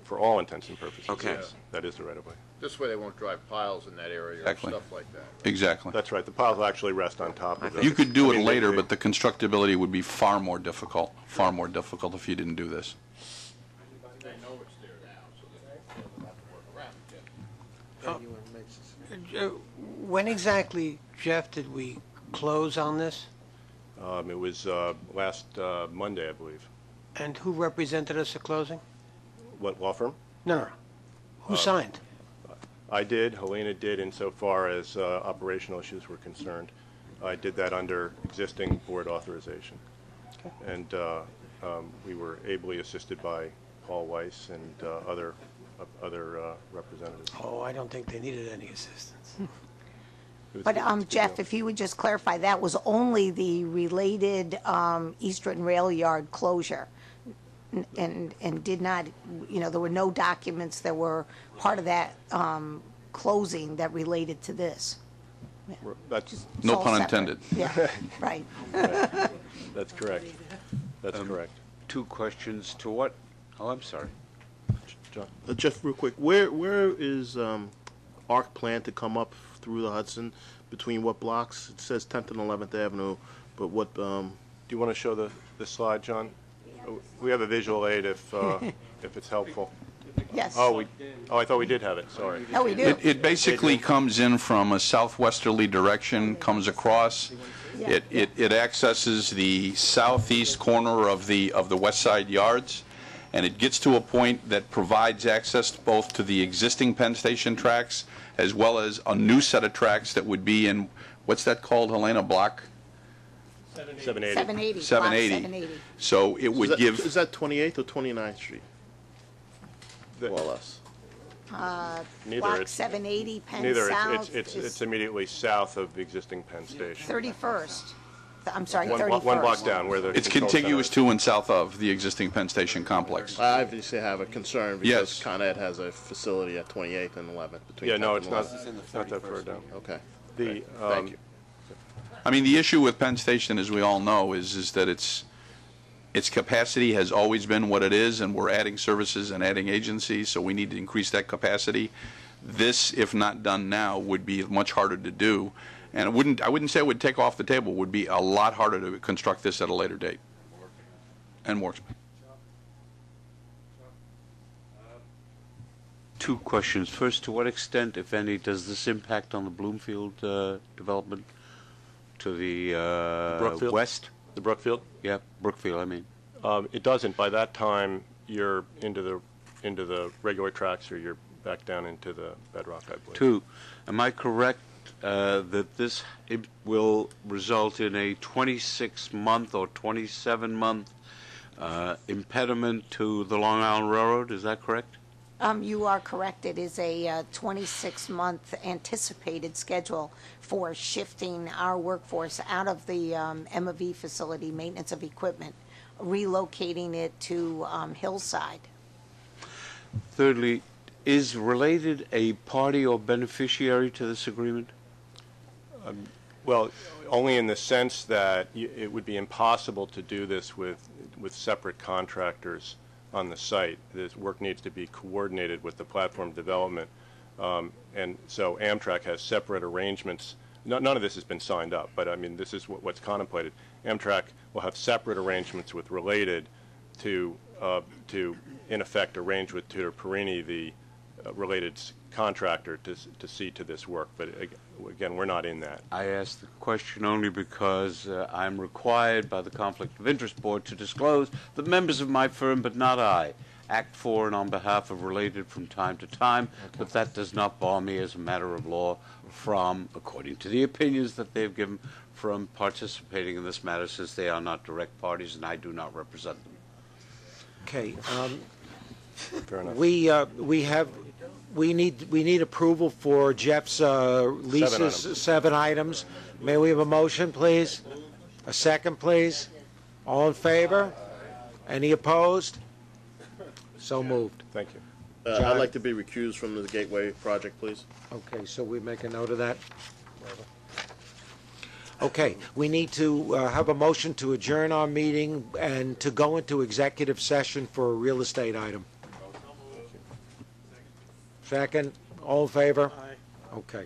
For all intents and purposes, Okay. yes, that is the right-of-way. This way they won't drive piles in that area Exactly. or stuff like that. Exactly. That's right, the piles will actually rest on top of it. You could do I it mean, later, they- but the constructability would be far more difficult if you didn't do this. They know it's there now, so they don't have to work around it. When exactly, Jeff, did we close on this? It was last Monday, I believe. And who represented us at closing? What law firm? No. Who signed? I did, Helena did, insofar as operational issues were concerned. I did that under existing board authorization. And we were ably assisted by Paul Weiss and other representatives. Oh, I don't think they needed any assistance. But Jeff, if you would just clarify, that was only the related East Trenton Rail Yard closure, and did not, there were no documents that were part of that closing that related to this. That's No all pun separate. intended. Yeah, right. That's correct. That's correct. 2 questions to what? Oh, I'm sorry. John? Jeff, real quick, where is ARC planned to come up through the Hudson? Between what blocks? It says 10th and 11th Avenue, but what? Do you want to show the slide, John? We have a visual aid if it's helpful. Yes. Oh, I thought we did have it. Sorry. No, we do. It basically comes in from a southwesterly direction, comes across. It accesses the southeast corner of the West Side yards, and it gets to a point that provides access both to the existing Penn Station tracks as well as a new set of tracks that would be in, what's that called, Helena, block? 780. 780. block 780. So it would give... Is that 28th or 29th Street? More or less. Neither. Block It's 780, Penn neither. South It's is immediately south of the existing Penn Station. 31st. I'm sorry, One 31st. block down where the It's control contiguous center to and south of the existing Penn Station complex. I obviously have a concern because Yes. Con Ed has a facility at 28th and 11th. Between Yeah, no, 10th it's and not. 11th. It's not that far down. Okay. Thank you. I mean, the issue with Penn Station, as we all know, is that its capacity has always been what it is, and we're adding services and adding agencies, so we need to increase that capacity. This, if not done now, would be much harder to do, and I wouldn't say it would take off the table. It would be a lot harder to construct this at a later date, and more expensive. 2 questions. First, to what extent, if any, does this impact on the Bloomfield development to the Brookfield? west? The Brookfield? Yeah, Brookfield, I mean. It doesn't. By that time, you're into the regular tracks, or you're back down into the bedrock, I believe. 2, am I correct that this will result in a 26-month or 27-month impediment to the Long Island Railroad? Is that correct? You are correct. It is a 26-month anticipated schedule for shifting our workforce out of the M&V facility, maintenance of equipment, relocating it to Hillside. Thirdly, is Related a party or beneficiary to this agreement? Well, only in the sense that it would be impossible to do this with separate contractors on the site. This work needs to be coordinated with the platform development, and so Amtrak has separate arrangements. None of this has been signed up, but I mean, this is what's contemplated. Amtrak will have separate arrangements with Related to in effect arrange with Tudor Perini, the Related's contractor, to see to this work. But again, we're not in that. I ask the question only because I'm required by the Conflict of Interest Board to disclose that members of my firm, but not I, act for and on behalf of Related from time to time, but that does not bar me as a matter of law from, according to the opinions that they've given, from participating in this matter, since they are not direct parties and I do not represent them. Okay. Fair enough. We need approval for Jeff's leases, 7 items. May we have a motion, please? A second, please? All in favor? Any opposed? So moved. Thank you. I'd like to be recused from the Gateway project, please. Okay, so we make a note of that. Okay, we need to have a motion to adjourn our meeting and to go into executive session for a real estate item. Second, all in favor? Aye. Okay.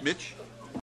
Mitch?